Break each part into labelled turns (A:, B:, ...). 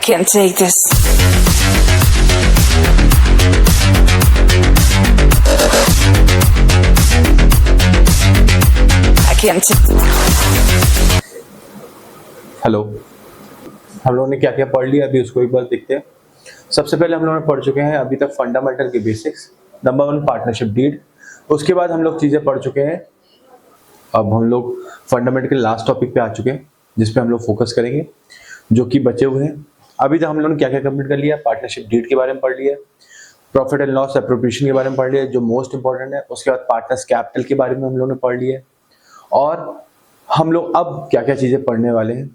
A: can't take this. I can't take.
B: Hello, हम लोगों ने क्या क्या पढ़ लिया अभी उसको एक बार देखते हैं। सबसे पहले हम लोगों ने पढ़ चुके हैं अभी तक फंडामेंटल के बेसिक्स, नंबर 1 पार्टनरशिप डीड। उसके बाद हम लोग चीज़ें पढ़ चुके हैं। अब हम लोग फंडामेंटल के लास्ट टॉपिक पे आ चुके हैं जिस पे हम लोग फोकस करेंगे, जो कि बचे हुए हैं। अभी तक हम लोगों ने क्या क्या कंप्लीट कर लिया, पार्टनरशिप डीड के बारे में पढ़ लिया, प्रॉफिट एंड लॉस एप्रोप्रिएशन के बारे में पढ़ लिया जो मोस्ट इंपॉर्टेंट है। उसके बाद पार्टनर्स कैपिटल के बारे में हम लोगों ने पढ़ लिया। और हम लोग अब क्या क्या चीज़ें पढ़ने वाले हैं,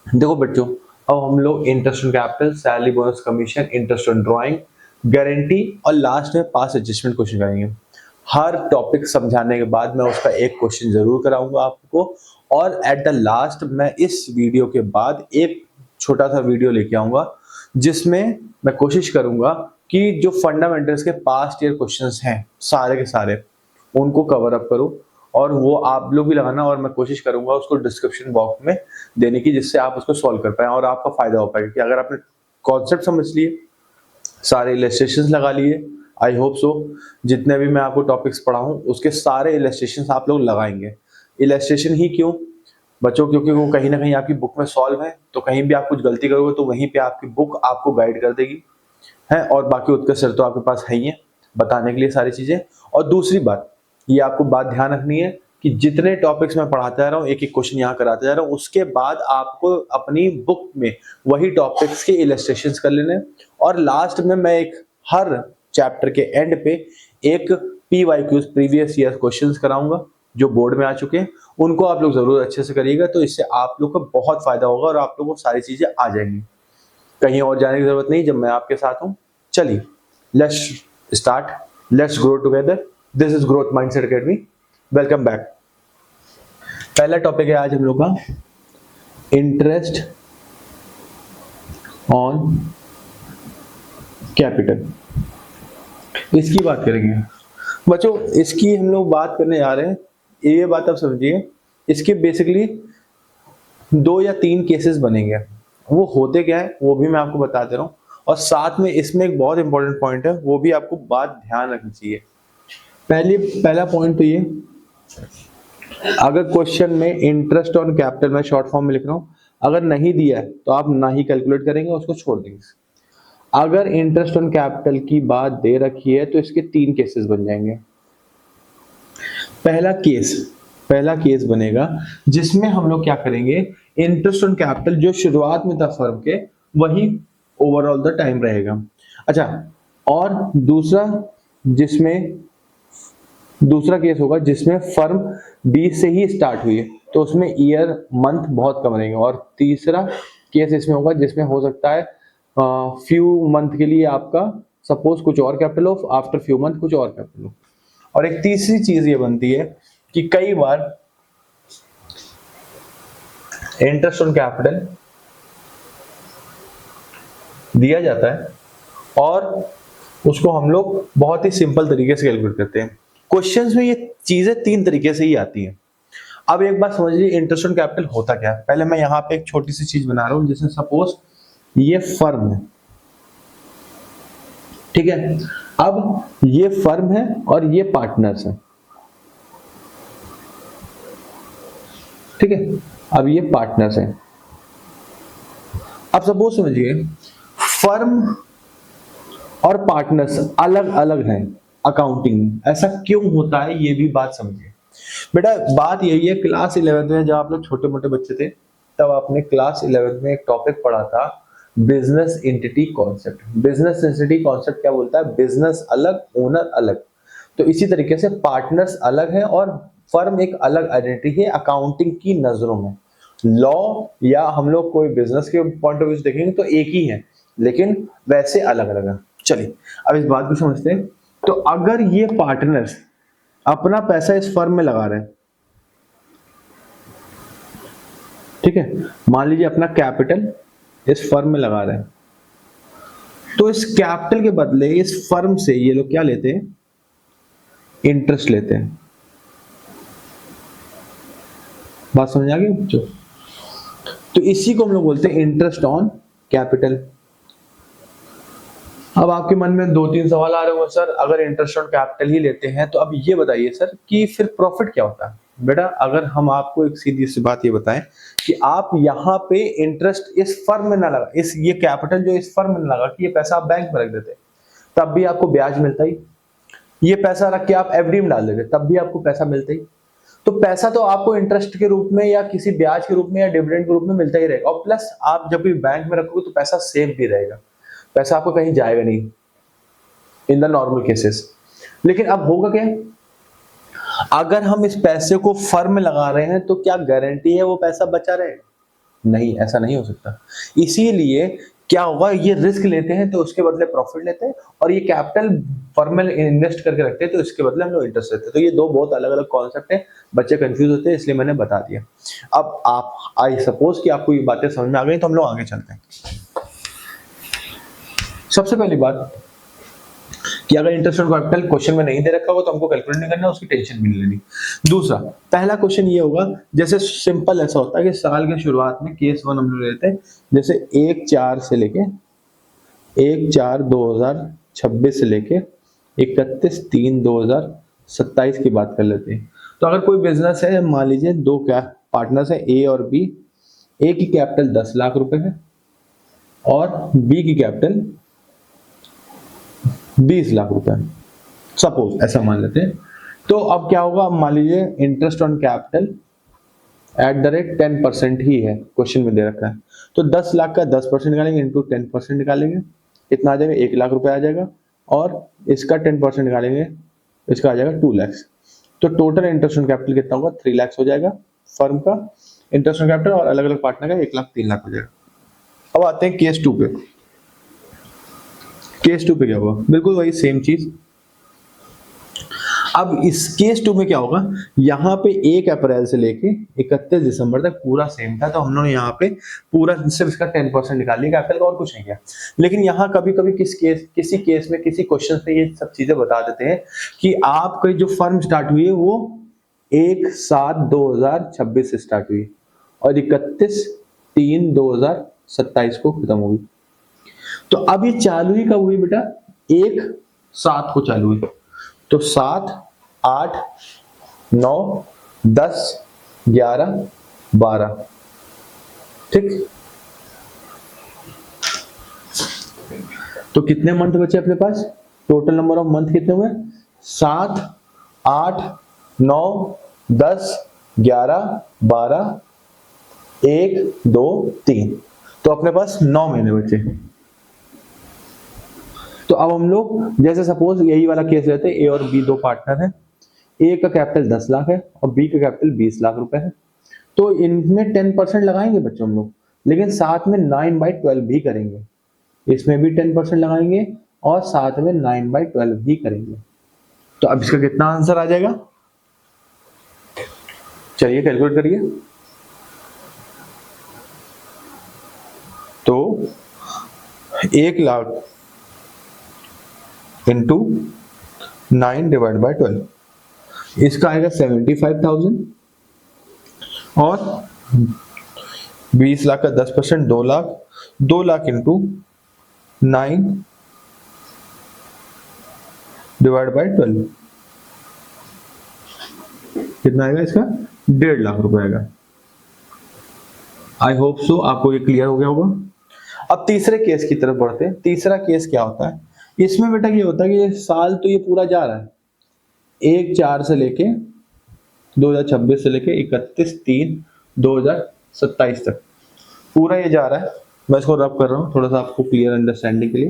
B: देखो बच्चों, अब हम लोग interest on capital, salary bonus commission, interest on drawing, guarantee और लास्ट में पास एडजस्टमेंट क्वेश्चन करेंगे। हर टॉपिक समझाने के बाद मैं उसका एक क्वेश्चन जरूर कराऊंगा आपको, और एट द लास्ट मैं इस वीडियो के बाद एक छोटा सा वीडियो लेके आऊंगा जिसमें मैं कोशिश करूंगा कि जो फंडामेंटल्स के पास्ट ईयर क्वेश्चंस हैं सारे के सारे उनको कवर अप करूं, और वो आप लोग भी लगाना, और मैं कोशिश करूंगा उसको डिस्क्रिप्शन बॉक्स में देने की जिससे आप उसको सॉल्व कर पाए और आपका फायदा हो पाएगा। कि अगर आपने कॉन्सेप्ट समझ लिए, सारे इलस्ट्रेशंस लगा लिए, आई होप सो जितने भी मैं आपको टॉपिक्स पढ़ाऊं उसके सारे इलस्ट्रेशंस आप लोग लगाएंगे। इलस्ट्रेशन ही क्यों बच्चों, क्योंकि वो कहीं ना कहीं आपकी बुक में सॉल्व है, तो कहीं भी आप कुछ गलती करोगे तो वहीं पे आपकी बुक आपको गाइड कर देगी है। और बाकी उत्कृष्ट सर तो आपके पास है ही है बताने के लिए सारी चीजें। और दूसरी बात, ये आपको बात ध्यान रखनी है कि जितने टॉपिक्स मैं पढ़ाते जा रहा हूँ, एक एक क्वेश्चन यहाँ कराते जा रहा हूँ, उसके बाद आपको अपनी बुक में वही टॉपिक्स के इलस्ट्रेशंस कर लेने, और लास्ट में मैं एक हर चैप्टर के एंड पे एक PYQs प्रीवियस ईयर क्वेश्चंस कराऊंगा जो बोर्ड में आ चुके हैं। उनको आप लोग जरूर अच्छे से करिएगा, तो इससे आप लोग को बहुत फायदा होगा और आप लोगों को सारी चीजें आ जाएंगी। कहीं और जाने की जरूरत नहीं जब मैं आपके साथ हूँ। चलिए let's start, let's grow together. This is growth mindset academy, welcome back. पहला टॉपिक है आज हम लोग का इंटरेस्ट ऑन कैपिटल। इसकी बात करेंगे बच्चों, इसकी हम लोग बात करने जा रहे हैं। ये बात आप समझिए, इसके बेसिकली 2 या 3 केसेस बनेंगे। वो होते क्या है वो भी मैं आपको बता दे रहा हूँ, और साथ में इसमें एक बहुत इंपॉर्टेंट पॉइंट है वो भी आपको बात ध्यान रखनी चाहिए। पहला पॉइंट तो ये, अगर क्वेश्चन में इंटरेस्ट ऑन कैपिटल, मैं शॉर्ट फॉर्म में लिख रहा हूँ, अगर नहीं दिया है तो आप ना ही कैलकुलेट करेंगे, उसको छोड़ देंगे। अगर इंटरेस्ट ऑन कैपिटल की बात दे रखी है तो इसके 3 केसेस बन जाएंगे। पहला केस बनेगा जिसमें हम लोग क्या करेंगे, इंटरेस्ट ऑन कैपिटल जो शुरुआत में था फर्म के वही ओवरऑल द टाइम रहेगा। अच्छा, और दूसरा केस होगा जिसमें फर्म 20 से ही स्टार्ट हुई है तो उसमें ईयर मंथ बहुत कम रहेंगे। और तीसरा केस इसमें होगा जिसमें हो सकता है फ्यू मंथ के लिए आपका सपोज कुछ और कैपिटल हो, आफ्टर फ्यू मंथ कुछ और कैपिटल हो। और एक तीसरी चीज ये बनती है कि कई बार इंटरेस्ट ऑन कैपिटल दिया जाता है और उसको हम लोग बहुत ही सिंपल तरीके से कैलकुलेट करते हैं। क्वेश्चंस में ये चीजें 3 तरीके से ही आती हैं। अब एक बात समझिए, इंटरेस्ट ऑन कैपिटल होता क्या है। पहले मैं यहाँ पे एक छोटी सी चीज बना रहा हूं, जैसे सपोज ये फर्म है, ठीक है। अब ये फर्म है और ये पार्टनर्स है, ठीक है। अब ये पार्टनर्स हैं। अब सपोज समझिए फर्म और पार्टनर्स अलग अलग हैं अकाउंटिंग में। ऐसा क्यों होता है ये भी बात समझिए। बेटा बात यही है, क्लास 11 में जब आप लोग छोटे मोटे बच्चे थे तब आपने क्लास 11 में एक टॉपिक पढ़ा था, business entity concept. Business entity concept क्या बोलता है, बिजनेस अलग, ओनर अलग। तो इसी तरीके से पार्टनर्स अलग है और फर्म एक अलग आइडेंटिटी है अकाउंटिंग की नजरों में। लॉ या हम लोग कोई बिजनेस के पॉइंट ऑफ व्यू से देखेंगे तो एक ही है, लेकिन वैसे अलग अलग है। चलिए अब इस बात को समझते हैं। तो अगर ये पार्टनर्स अपना पैसा इस फर्म में लगा रहे हैं, ठीक है, मान लीजिए अपना कैपिटल इस फर्म में लगा रहे हैं, तो इस कैपिटल के बदले इस फर्म से ये लोग क्या लेते हैं, इंटरेस्ट लेते हैं। बात समझ आ गई बच्चों? तो इसी को हम लोग बोलते हैं इंटरेस्ट ऑन कैपिटल। अब आपके मन में 2-3 सवाल आ रहे होंगे, सर अगर इंटरेस्ट ऑन कैपिटल ही लेते हैं तो अब ये बताइए सर कि फिर प्रॉफिट क्या होता है। बेटा अगर हम आपको एक सीधी सी बात ये बताएं कि आप यहाँ पे इंटरेस्ट इस फर्म में ना लगा, इस ये कैपिटल जो इस फर्म में ना लगा कि ये पैसा आप बैंक में रख देते तब भी आपको ब्याज मिलता ही, ये पैसा रख के आप एफडी में डाल देते तब भी आपको पैसा मिलता ही। तो पैसा तो आपको इंटरेस्ट के रूप में या किसी ब्याज के रूप में या डिविडेंड के रूप में मिलता ही रहेगा, और प्लस आप जब भी बैंक में रखोगे तो पैसा सेफ भी रहेगा, पैसा आपको कहीं जाएगा नहीं इन द नॉर्मल केसेस। लेकिन अब होगा क्या, अगर हम इस पैसे को फर्म में लगा रहे हैं तो क्या गारंटी है वो पैसा बचा रहेगा? नहीं, ऐसा नहीं हो सकता। इसीलिए क्या होगा, ये रिस्क लेते हैं तो उसके बदले प्रॉफिट लेते हैं, और ये कैपिटल फर्म में इन्वेस्ट करके रखते हैं तो इसके बदले हम लोग इंटरेस्ट लेते हैं। तो ये दो बहुत अलग अलग कॉन्सेप्ट है, बच्चे कंफ्यूज होते हैं, इसलिए मैंने बता दिया। अब आप आई सपोज कि आपको ये बातें समझ में आ गई, तो हम लोग आगे चलते हैं। सबसे पहली बात कि अगर इंटरेस्ट ऑन कैपिटल क्वेश्चन में नहीं दे रखा होगा तो हमको कैलकुलेट नहीं करना, उसकी टेंशन भी नहीं लेनी। दूसरा, पहला क्वेश्चन ये होगा, जैसे सिंपल ऐसा होता है कि साल के शुरुआत में केस 1 हम लोग लेते हैं, जैसे 1/4 से लेके 1/4/2026 से लेके 31/3/2027 की बात कर लेते हैं। तो अगर कोई बिजनेस है, मान लीजिए दो क्या पार्टनर्स है ए और बी, ए की कैपिटल 10 लाख रुपए है और बी की कैपिटल 20 लाख रुपए, सपोज ऐसा मान लेते हैं। तो अब क्या होगा, अब मान लीजिए इंटरेस्ट ऑन कैपिटल @10% ही है, क्वेश्चन में दे रखा है। तो 10 लाख का 10% निकालेंगे इंटू 10% निकालेंगे, कितना आ जाएगा, 1 लाख रुपए आ जाएगा, और इसका 10% निकालेंगे, इसका आ जाएगा 2 लाख। तो टोटल इंटरेस्ट ऑन कैपिटल कितना होगा, 3 लाख हो जाएगा फर्म का इंटरेस्ट ऑन कैपिटल, और अलग अलग पार्टनर का 1 लाख 3 लाख हो जाएगा। अब आते हैं केस 2 पे। केस 2 पे क्या होगा, बिल्कुल वही सेम चीज। अब इस केस 2 में क्या होगा, यहाँ पे 1 अप्रैल से लेके 31 दिसंबर तक पूरा सेम था, तो हम लोग यहाँ पे पूरा सिर्फ इसका 10% निकाल लिया कैपिटल का, और कुछ नहीं किया। लेकिन यहाँ कभी कभी किसी केस में किसी क्वेश्चन में ये सब चीजें बता देते हैं कि आपकी जो फर्म स्टार्ट हुई है वो 1/7/2026 से स्टार्ट हुई और 31/3/2027 को खत्म हुई। तो अब ये चालू ही कब हुई बेटा, 1/7 को चालू हुई। तो 7, 8, 9, 10, 11, 12, ठीक। तो कितने मंथ बचे अपने पास, टोटल नंबर ऑफ मंथ कितने हुए, 7, 8, 9, 10, 11, 12, 1, 2, 3, तो अपने पास 9 महीने बचे। तो अब हम लोग जैसे सपोज यही वाला केस लेते हैं, ए और बी दो पार्टनर हैं, ए का कैपिटल 10 लाख है और बी का कैपिटल 20 लाख रुपए है। तो इनमें 10% लगाएंगे बच्चों हम लोग, लेकिन साथ में 9/12 भी करेंगे, इसमें भी 10% लगाएंगे और साथ में 9/12 भी करेंगे। तो अब इसका कितना आंसर आ जाएगा, चलिए कैलकुलेट करिए। तो 1 लाख इंटू 9/12, इसका आएगा 75,000, और 20 लाख का 10% 2 लाख, 2 लाख इंटू 9/12 कितना आएगा, इसका 1.5 लाख रुपए आएगा। आई होप सो आपको ये क्लियर हो गया होगा। अब तीसरे केस की तरफ बढ़ते हैं। तीसरा केस क्या होता है, इसमें बेटा ये होता है कि ये साल तो ये पूरा जा रहा है, 1/4 से लेके 2026 से लेके 31/3/2027 तक पूरा ये जा रहा है। मैं इसको रब कर रहा हूँ थोड़ा सा आपको क्लियर अंडरस्टैंडिंग के लिए।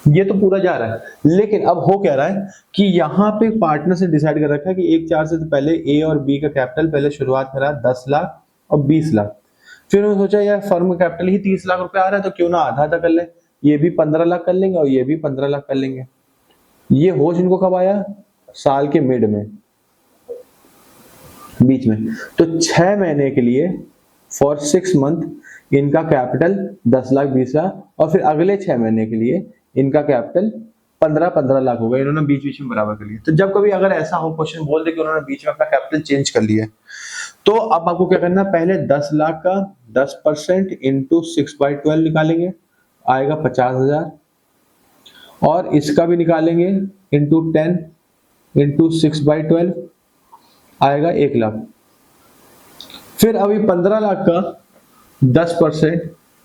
B: ये तो पूरा जा रहा है, लेकिन अब हो क्या रहा है कि यहाँ पे पार्टनर से डिसाइड कर रखा है कि 1/4 से तो पहले ए और बी का कैपिटल पहले शुरुआत में रहा 10 लाख और 20 लाख। फिर उन्होंने सोचा यार फर्म का कैपिटल ही 30 लाख रुपए आ रहा है, तो क्यों ना आधा आधा कर ले, ये भी 15 लाख कर लेंगे और ये भी 15 लाख कर लेंगे। ये होश इनको कब आया, साल के मिड में, बीच में। तो 6 महीने के लिए फॉर 6 मंथ इनका कैपिटल 10 लाख 20 लाख, और फिर अगले 6 महीने के लिए इनका कैपिटल 15 लाख होगा। इन्होंने बीच बीच में बराबर कर लिया। तो जब कभी अगर ऐसा हो क्वेश्चन बोल दे कि उन्होंने बीच में अपना कैपिटल चेंज कर लिया, तो अब आपको क्या करना है, पहले 10 लाख का 10% इंटू 6/12 निकालेंगे, आएगा 50,000, और इसका भी निकालेंगे इंटू 10 इंटू 6/12, आएगा 1 लाख। फिर अभी 15 लाख का 10%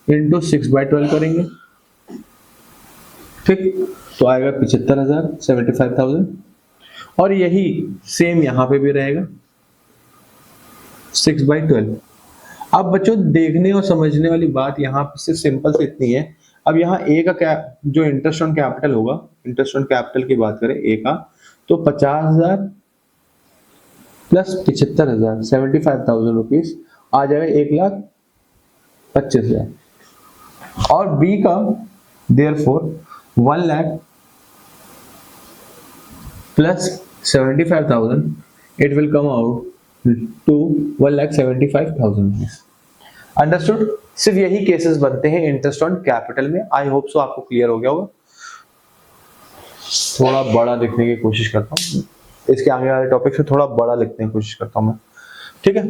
B: इंटू 6/12 करेंगे, ठीक, तो आएगा 75,000, 75,000, और यही सेम यहां पे भी रहेगा 6/12। अब बच्चों देखने और समझने वाली बात यहाँ से सिंपल से इतनी है। अब यहाँ ए का क्या, जो इंटरेस्ट ऑन कैपिटल होगा, इंटरेस्ट ऑन कैपिटल की बात करें ए का, तो 50,000 प्लस 75,000, 75,000 रुपीज आ जाएगा 1,25,000। और बी का therefore 1 lakh plus 75,000, it will come out to 1,75,000। Understood? सिर्फ यही केसेस बनते हैं इंटरेस्ट ऑन कैपिटल में। आई होप सो आपको क्लियर हो गया होगा। थोड़ा बड़ा लिखने की कोशिश करता हूँ, इसके आगे वाले टॉपिक से थोड़ा बड़ा लिखने की कोशिश करता हूँ मैं, ठीक है।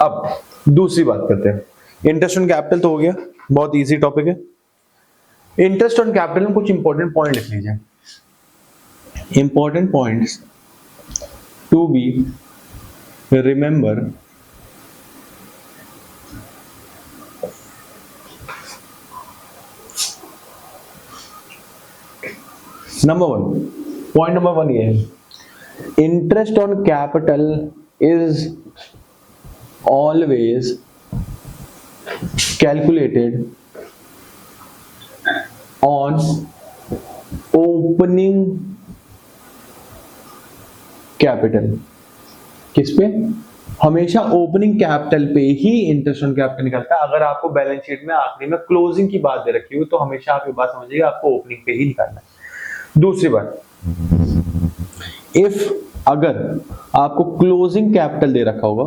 B: अब दूसरी बात करते हैं। इंटरेस्ट ऑन कैपिटल तो हो गया, बहुत इजी टॉपिक है। इंटरेस्ट ऑन कैपिटल में कुछ इंपॉर्टेंट पॉइंट लिख लीजिए। Important points to be remember number 1, point number 1 ये है, interest on capital is always calculated on opening capital. किस पे? हमेशा ओपनिंग कैपिटल पे ही इंटरेस्ट ऑन कैपिटल निकलता है। अगर आपको बैलेंस शीट में आखिरी में क्लोजिंग की बात दे रखी हो तो हमेशा आप ये बात समझिए आपको ओपनिंग पे ही निकालना है। दूसरी बात, इफ अगर आपको क्लोजिंग कैपिटल दे रखा होगा,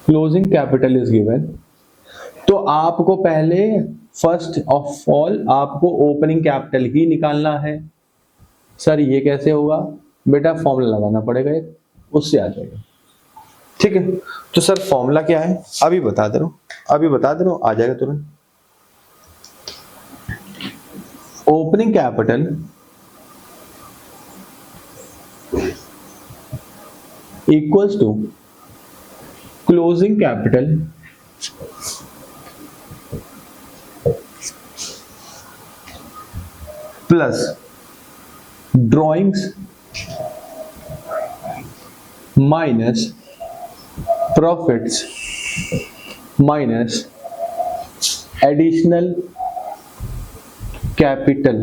B: क्लोजिंग कैपिटल इज गिवन, तो आपको पहले फर्स्ट ऑफ ऑल आपको ओपनिंग कैपिटल ही निकालना है। सर ये कैसे होगा? बेटा फॉर्मूला लगाना पड़ेगा एक, उससे आ जाएगा, ठीक है। तो सर फॉर्मूला क्या है? अभी बता दे रहा हूं, आ जाएगा तुरंत। Opening capital equals to closing capital plus drawings minus profits minus additional capital.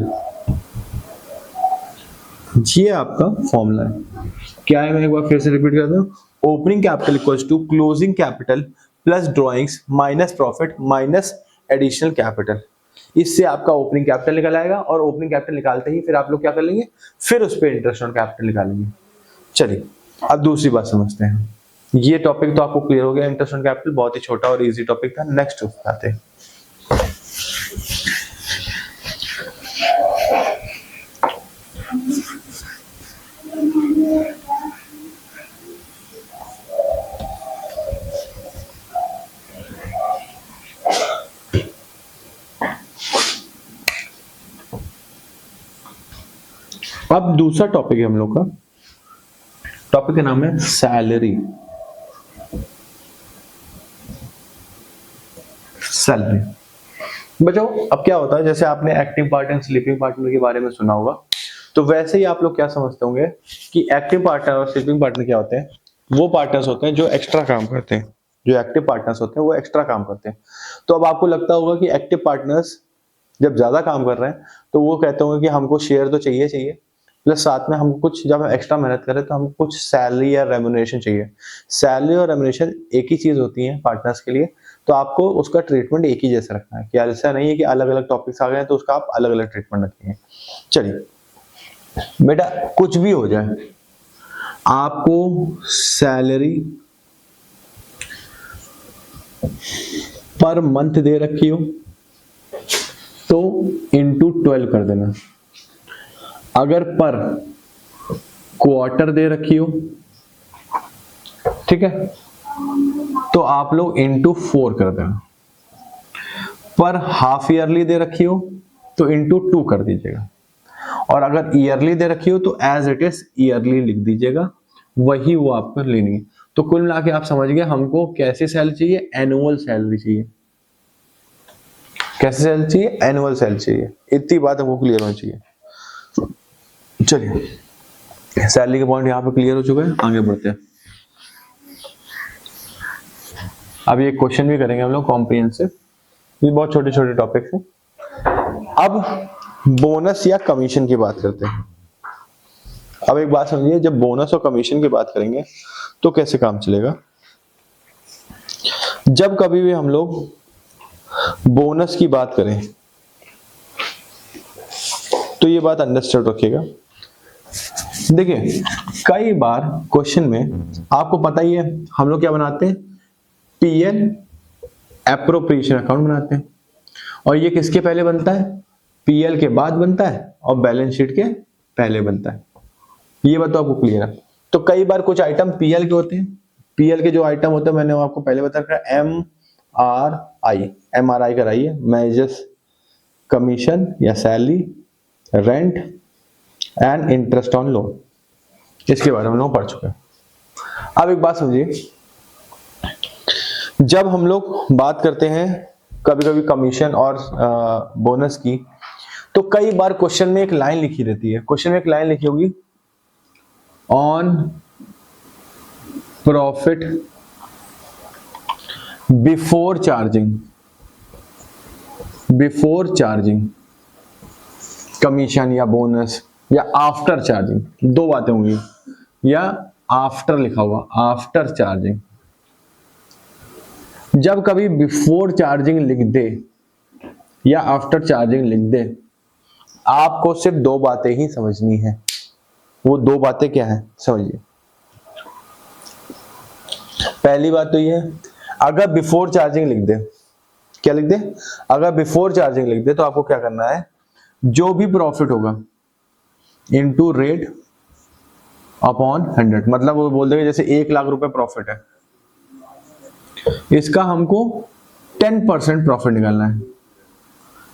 B: ये आपका फॉर्मूला है। क्या है? मैं एक बार फिर से रिपीट करता हूं। Opening capital equals to closing capital plus drawings minus profit minus additional capital. इससे आपका ओपनिंग कैपिटल निकल आएगा, और ओपनिंग कैपिटल निकालते ही फिर आप लोग क्या कर लेंगे, फिर उस पर इंटरेस्ट ऑन कैपिटल निकालेंगे। चलिए अब दूसरी बात समझते हैं। ये टॉपिक तो आपको क्लियर हो गया, इंटरेस्ट ऑन कैपिटल बहुत ही छोटा और इजी टॉपिक था। नेक्स्ट आते हैं। अब दूसरा टॉपिक है हम लोग का, टॉपिक का नाम है सैलरी। सैलरी बच्चों, अब क्या होता है, जैसे आपने एक्टिव पार्टनर स्लीपिंग पार्टनर के बारे में सुना होगा, तो वैसे ही आप लोग क्या समझते होंगे कि एक्टिव पार्टनर और स्लीपिंग पार्टनर क्या होते हैं? वो पार्टनर्स होते हैं जो एक्स्ट्रा काम करते हैं। जो एक्टिव पार्टनर्स होते हैं वो एक्स्ट्रा काम करते हैं। तो अब आपको लगता होगा कि एक्टिव पार्टनर्स जब ज्यादा काम कर रहे हैं तो वो कहते होंगे कि हमको शेयर तो चाहिए, प्लस साथ में हम कुछ, जब हम एक्स्ट्रा मेहनत करें तो हमको कुछ सैलरी या रेम्युनरेशन चाहिए। सैलरी और रेम्युनरेशन एक ही चीज होती है पार्टनर्स के लिए, तो आपको उसका ट्रीटमेंट एक ही जैसा रखना है। क्या ऐसा नहीं है कि अलग अलग टॉपिक्स आ गए हैं तो उसका आप अलग अलग ट्रीटमेंट रखेंगे। चलिए बेटा, कुछ भी हो जाए, आपको सैलरी पर मंथ दे रखी हो तो इंटू 12 कर देना। अगर पर क्वार्टर दे रखी हो, ठीक है, तो आप लोग इंटू 4 कर देना। पर हाफ ईयरली दे रखी हो तो इंटू 2 कर दीजिएगा, और अगर ईयरली दे रखी हो तो एज इट इज ईयरली लिख दीजिएगा, वही वो आपको लेनी है। तो कुल मिला के आप समझ गए हमको कैसी सैलरी चाहिए, एनुअल सैलरी चाहिए। कैसे सैलरी चाहिए, एनुअल सैलरी चाहिए। इतनी बात हमको क्लियर होनी चाहिए। चलिए सैलरी के पॉइंट यहाँ पे क्लियर हो चुके हैं, आगे बढ़ते हैं। अब ये क्वेश्चन भी करेंगे हम लोग कॉम्प्रिहेंसिव, ये बहुत छोटे छोटे टॉपिक हैं। अब बोनस या कमीशन की बात करते हैं। अब एक बात समझिए, जब बोनस और कमीशन की बात करेंगे तो कैसे काम चलेगा। जब कभी भी हम लोग बोनस की बात करें तो ये बात अंडरस्टैंड रखिएगा। देखिए कई बार क्वेश्चन में आपको पता ही है हम लोग क्या बनाते हैं, पीएल एप्रोप्रिएशन अकाउंट बनाते हैं, और ये किसके पहले बनता है, पीएल के बाद बनता है और बैलेंस शीट के पहले बनता है। ये बात तो आपको क्लियर है। तो कई बार कुछ आइटम पीएल के होते हैं, पीएल के जो आइटम होते हैं मैंने आपको पहले बताया, एमआरआई कराइए, मेजर्स कमीशन या salary, rent and interest on loan, इसके बारे में हम लोग पढ़ चुके हैं। अब एक बात समझिए, जब हम लोग बात करते हैं कभी कभी कमीशन और बोनस की, तो कई बार क्वेश्चन में एक लाइन लिखी रहती है, क्वेश्चन में एक लाइन लिखी होगी, on profit before charging commission या बोनस, या आफ्टर चार्जिंग, दो बातें होंगी, या आफ्टर लिखा हुआ, आफ्टर चार्जिंग। जब कभी बिफोर चार्जिंग लिख दे या आफ्टर चार्जिंग लिख दे, आपको सिर्फ दो बातें ही समझनी है। वो दो बातें क्या है समझिए। पहली बात तो ये है, अगर बिफोर चार्जिंग लिख दे, क्या लिख दे, अगर बिफोर चार्जिंग लिख दे तो आपको क्या करना है, जो भी प्रॉफिट होगा इनटू रेट अपॉन 100, मतलब वो बोल देगा जैसे 1 लाख रुपए प्रॉफिट है, इसका हमको 10% प्रॉफिट निकालना है,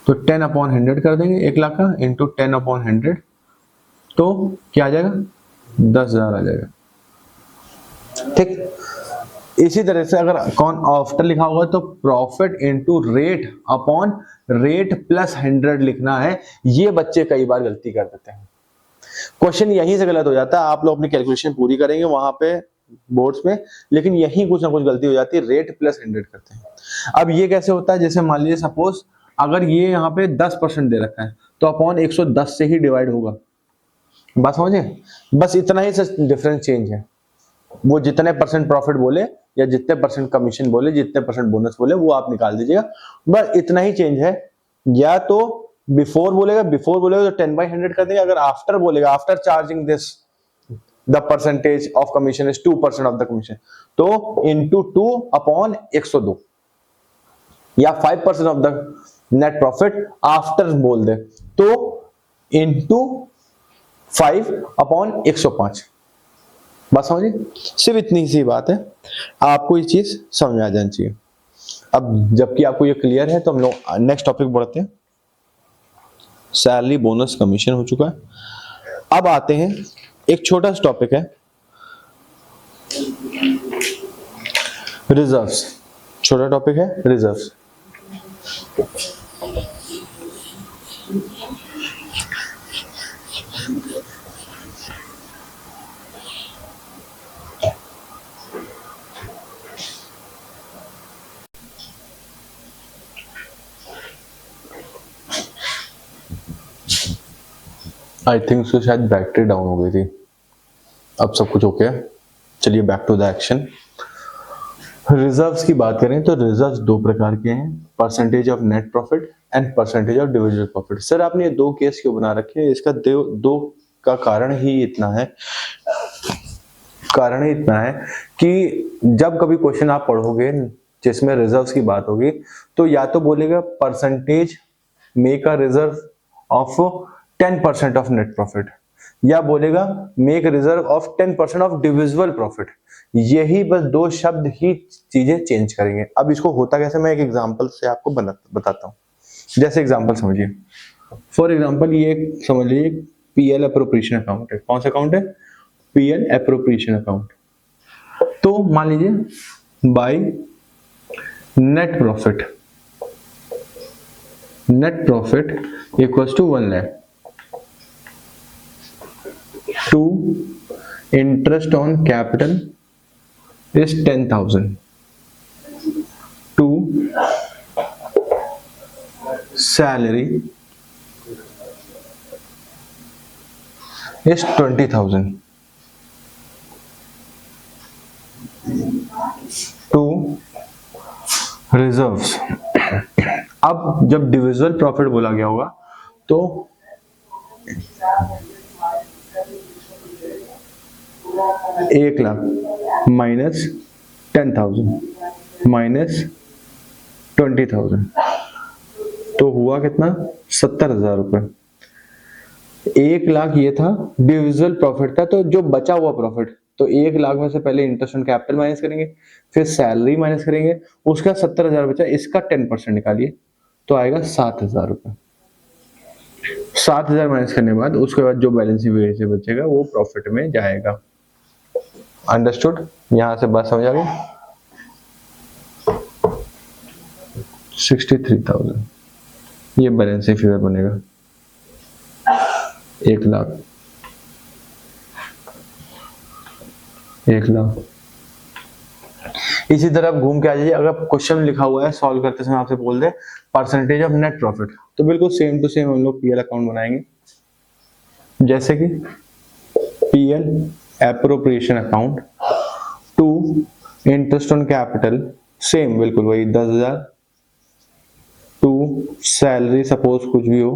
B: तो 10 अपॉन 100 कर देंगे, 1 लाख का इंटू 10 अपॉन 100, तो क्या आ जाएगा, 10,000 आ जाएगा। ठीक, इसी तरह से अगर कौन आफ्टर लिखा होगा तो profit into rate upon rate plus 100 लिखना है। ये बच्चे कई बार गलती कर देते हैं, क्वेश्चन यहीं से गलत हो जाता है। आप लोग अपनी कैलकुलेशन पूरी करेंगे वहां पे बोर्ड्स में, लेकिन यहीं कुछ ना कुछ गलती हो जाती है, रेट प्लस 100 करते हैं। अब ये कैसे होता है, जैसे मान लीजिए सपोज अगर ये यहाँ पे 10% दे रखा है तो अपॉन 110 से ही डिवाइड होगा, बात समझे, बस इतना ही डिफरेंस चेंज है। वो जितने परसेंट प्रॉफिट बोले या जितने परसेंट कमीशन बोले, जितने परसेंट बोनस बोले, वो आप निकाल दीजिएगा, बस इतना ही चेंज है। या तो बिफोर बोलेगा तो 10/100 कर देंगे, अगर आफ्टर बोलेगा, after charging this the percentage of commission is 2% of the commission, तो इंटू 2 अपॉन 102, या 5% of the net profit after बोल दे तो इंटू 5 अपॉन 105। बात समझिए, सिर्फ इतनी सी बात है, आपको ये चीज समझ में आ जानी चाहिए। अब जबकि आपको ये क्लियर है तो हम लोग नेक्स्ट टॉपिक बढ़ते हैं। सैलरी, बोनस, कमीशन हो चुका है। अब आते हैं एक छोटा सा टॉपिक है, रिजर्व्स। छोटा टॉपिक है रिजर्व्स। आई थिंक सो शायद बैटरी डाउन हो गई थी, अब सब कुछ ओके है। चलिए back to the action. Reserves की बात करें तो रिजर्व्स दो प्रकार के हैं, percentage of net profit and percentage of divisible profit. Sir आपने ये दो केस क्यों बना रखे हैं, इसका दो का कारण ही इतना है कि जब कभी क्वेश्चन आप पढ़ोगे जिसमें रिजर्व्स की बात होगी तो या तो बोलेगा percentage make a reserve of 10% of net profit, या बोलेगा make reserve of 10% of divisible profit. यही बस दो शब्द ही चीजें चेंज करेंगे। अब इसको होता कैसे, मैं एक एग्जांपल से आपको बताता हूँ। जैसे एग्जांपल समझिए, फॉर एग्जांपल ये समझ लीजिए पीएल अप्रोप्रिएशन अकाउंट है। कौन सा अकाउंट है? PL appropriation account. तो मान लीजिए by net profit equals to 1 lakh, to interest on capital is 10,000, to salary is 20,000, to reserves। अब जब डिविजिबल प्रॉफिट बोला गया होगा तो 1 लाख माइनस 10,000 माइनस 20,000, तो हुआ कितना? 70,000 रुपए। 1 लाख ये था डिविजिबल प्रॉफिट था, तो जो बचा हुआ प्रॉफिट, तो 1 लाख में से पहले इंटरेस्ट ऑन कैपिटल माइनस करेंगे, फिर सैलरी माइनस करेंगे, उसका 70,000 बचा, इसका 10% निकालिए तो आएगा 7,000 रुपए। 7,000 माइनस करने के बाद उसके बाद जो बैलेंसिंग फिगर से बचेगा वो प्रॉफिट में जाएगा। अंडरस्टूड? यहां से बात समझ आ गई? 63,000 ये बैलेंसिंग फिगर बनेगा। 1 लाख, 1 लाख। इसी तरह आप घूम के आ जाइए, अगर क्वेश्चन लिखा हुआ है सॉल्व करते समय आपसे बोल दे परसेंटेज ऑफ नेट प्रॉफिट, तो बिल्कुल सेम टू सेम हम लोग पीएल अकाउंट बनाएंगे। जैसे कि PL appropriation account to interest on capital, same बिल्कुल वही 10,000, टू सैलरी सपोज कुछ भी हो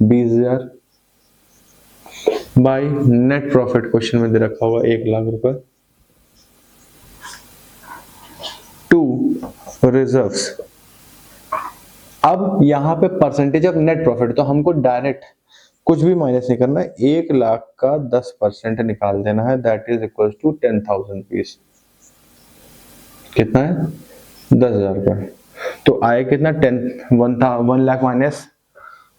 B: 20,000, बाय नेट प्रॉफिट क्वेश्चन में दे रखा होगा 1 लाख रुपए, टू रिजर्व्स। अब यहां पे परसेंटेज ऑफ नेट प्रॉफिट, तो हमको डायरेक्ट कुछ भी माइनस नहीं करना है, 1 लाख का 10% निकाल देना है, that is equal to 10,000 rupees. कितना है? 10,000 रुपए। तो आए कितना? 1 lakh minus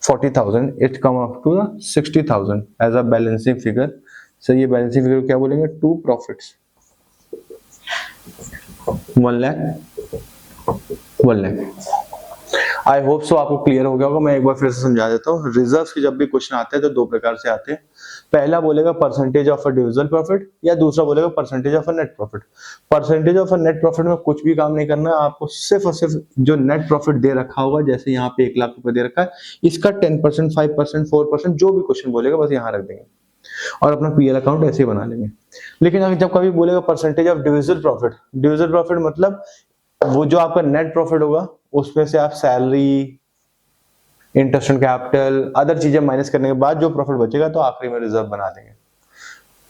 B: 40,000, it come up to 60,000 as a balancing figure. सो ये बैलेंसिंग फिगर क्या बोलेंगे? To profits 1 lakh. I hope so आपको क्लियर हो गया होगा। मैं एक बार फिर से समझा देता हूँ। रिजर्व्स के जब भी क्वेश्चन आते हैं तो दो प्रकार से आते हैं। पहला बोलेगा percentage of a divisible profit, या दूसरा बोलेगा percentage of a net profit. Percentage of a net profit में कुछ भी काम नहीं करना है आपको, सिर्फ और सिर्फ जो नेट प्रॉफिट दे रखा होगा, जैसे यहाँ पे 1 लाख रुपए दे रखा है, इसका 10%, 5%, 4% जो भी क्वेश्चन बोलेगा बस यहाँ रख देंगे और अपना पीएल अकाउंट ऐसे ही बना लेंगे। लेकिन अगर जब कभी बोलेगा परसेंटेज ऑफ डिविजिबल प्रॉफिट मतलब वो जो आपका नेट प्रॉफिट होगा उसमें से आप salary, interest on capital, other चीजें माइनस करने के बाद जो प्रॉफिट बचेगा तो आखिरी में रिजर्व बना देंगे।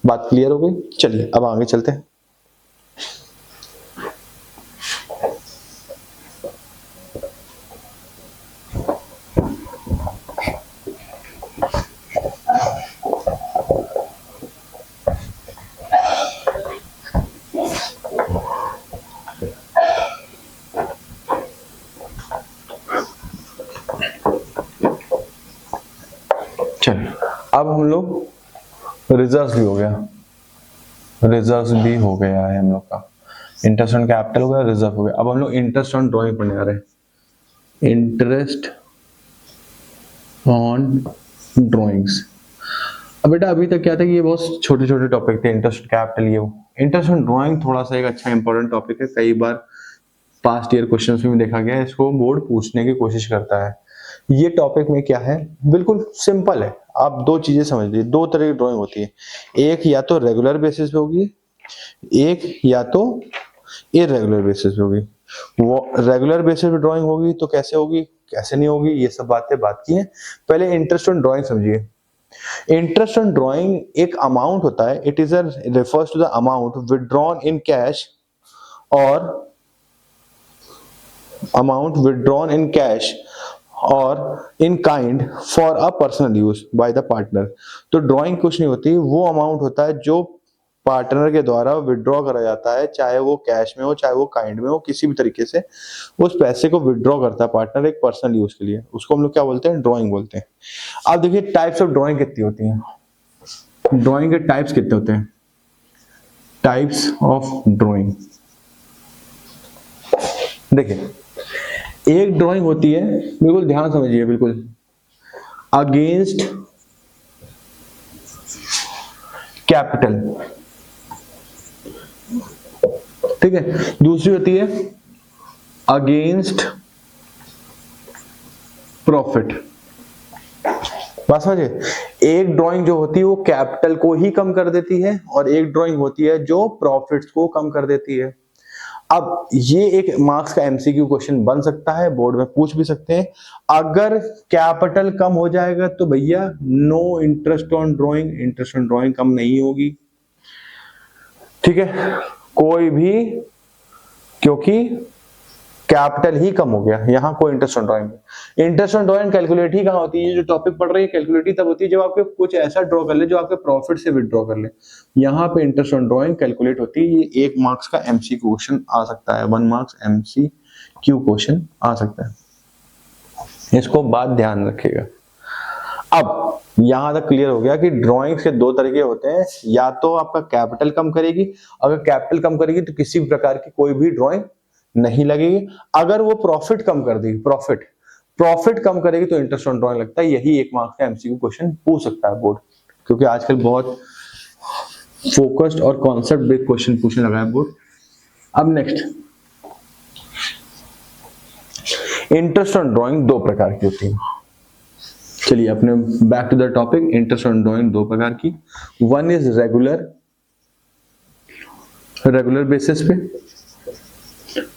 B: बात क्लियर हो गई? चलिए अब आगे चलते हैं। चलिए अब हम लोग रिजर्व्स भी हो गया है हम लोग का। इंटरेस्ट ऑन कैपिटल हो गया, रिजर्व हो गया। अब हम लोग इंटरेस्ट ऑन ड्राइंग पढ़ने आ रहे हैं। Interest on drawings. अब बेटा अभी तक क्या था कि ये बहुत छोटे छोटे टॉपिक थे, इंटरेस्ट कैपिटल ये वो। इंटरेस्ट ऑन ड्राइंग थोड़ा सा एक अच्छा इंपॉर्टेंट टॉपिक है, कई बार पास्ट ईयर क्वेश्चंस में देखा गया है, इसको बोर्ड पूछने की कोशिश करता है। ये टॉपिक में क्या है, बिल्कुल सिंपल है। आप दो चीजें समझ लीजिए, दो तरह की ड्राइंग होती है, एक या तो रेगुलर बेसिस पे होगी, एक या तो इरेगुलर बेसिस पे होगी। वो रेगुलर बेसिस पे ड्राइंग होगी तो कैसे होगी, कैसे नहीं होगी, ये सब बातें बात की है। पहले इंटरेस्ट ऑन ड्राइंग समझिए। इंटरेस्ट ऑन ड्राइंग एक अमाउंट होता है, it is refers to the amount withdrawn in cash और अमाउंट विथड्रॉन इन कैश और in kind for a personal use by the partner. तो ड्राइंग कुछ नहीं होती, वो अमाउंट होता है जो पार्टनर के द्वारा विड्रॉ करा जाता है, चाहे वो कैश में हो चाहे वो काइंड में हो, किसी भी तरीके से उस पैसे को विड्रॉ करता है पार्टनर एक पर्सनल यूज के लिए, उसको हम लोग क्या बोलते हैं, ड्राइंग बोलते हैं। अब देखिए टाइप्स ऑफ ड्राइंग कितनी होती हैं, ड्राइंग के टाइप्स कितने होते हैं, टाइप्स ऑफ ड्राइंग। देखिए एक ड्राइंग होती है, बिल्कुल ध्यान समझिए, बिल्कुल अगेंस्ट कैपिटल, ठीक है। दूसरी होती है अगेंस्ट प्रॉफिट। बात समझिए, एक ड्राइंग जो होती है वो कैपिटल को ही कम कर देती है और एक ड्राइंग होती है जो प्रॉफिट्स को कम कर देती है। अब ये एक मार्क्स का एमसीक्यू क्वेश्चन बन सकता है, बोर्ड में पूछ भी सकते हैं। अगर कैपिटल कम हो जाएगा तो भैया no interest on drawing, interest on drawing कम नहीं होगी, ठीक है, कोई भी, क्योंकि कैपिटल ही कम हो गया, यहां कोई इंटरेस्ट ऑन ड्राइंग में। इंटरेस्ट ऑन ड्राइंग कैलकुलेट ही कहां होती है, ये जो टॉपिक पढ़ रही है कैलकुलेट ही तब होती है जब आपके कुछ ऐसा ड्रॉ कर ले जो आपके प्रॉफिट से विड्रॉ कर ले, यहाँ पे इंटरेस्ट ऑन ड्राइंग कैलकुलेट होती है। ये 1 मार्क्स का एमसीक्यू क्वेश्चन आ सकता है, 1 मार्क्स एमसीक्यू क्वेश्चन आ सकता है, इसको बात ध्यान रखिएगा। अब यहां तक क्लियर हो गया कि ड्राइंग्स के 2 तरीके होते हैं, या तो आपका कैपिटल कम करेगी, अगर कैपिटल कम करेगी तो किसी भी प्रकार की कोई भी ड्राइंग नहीं लगेगी। अगर वो प्रॉफिट कम कर देगी, प्रॉफिट कम करेगी तो इंटरेस्ट ऑन ड्राइंग लगता है। यही 1 मार्क्स का एमसीक्यू क्वेश्चन पूछ सकता है बोर्ड, क्योंकि आजकल बहुत फोकस्ड और कॉन्सेप्ट बेस्ड क्वेश्चन पूछने लगा है बोर्ड। अब नेक्स्ट, इंटरेस्ट ऑन ड्राइंग 2 प्रकार की होती है। चलिए अपने back to the topic, interest on drawing 2 प्रकार की, वन इज रेगुलर बेसिस पे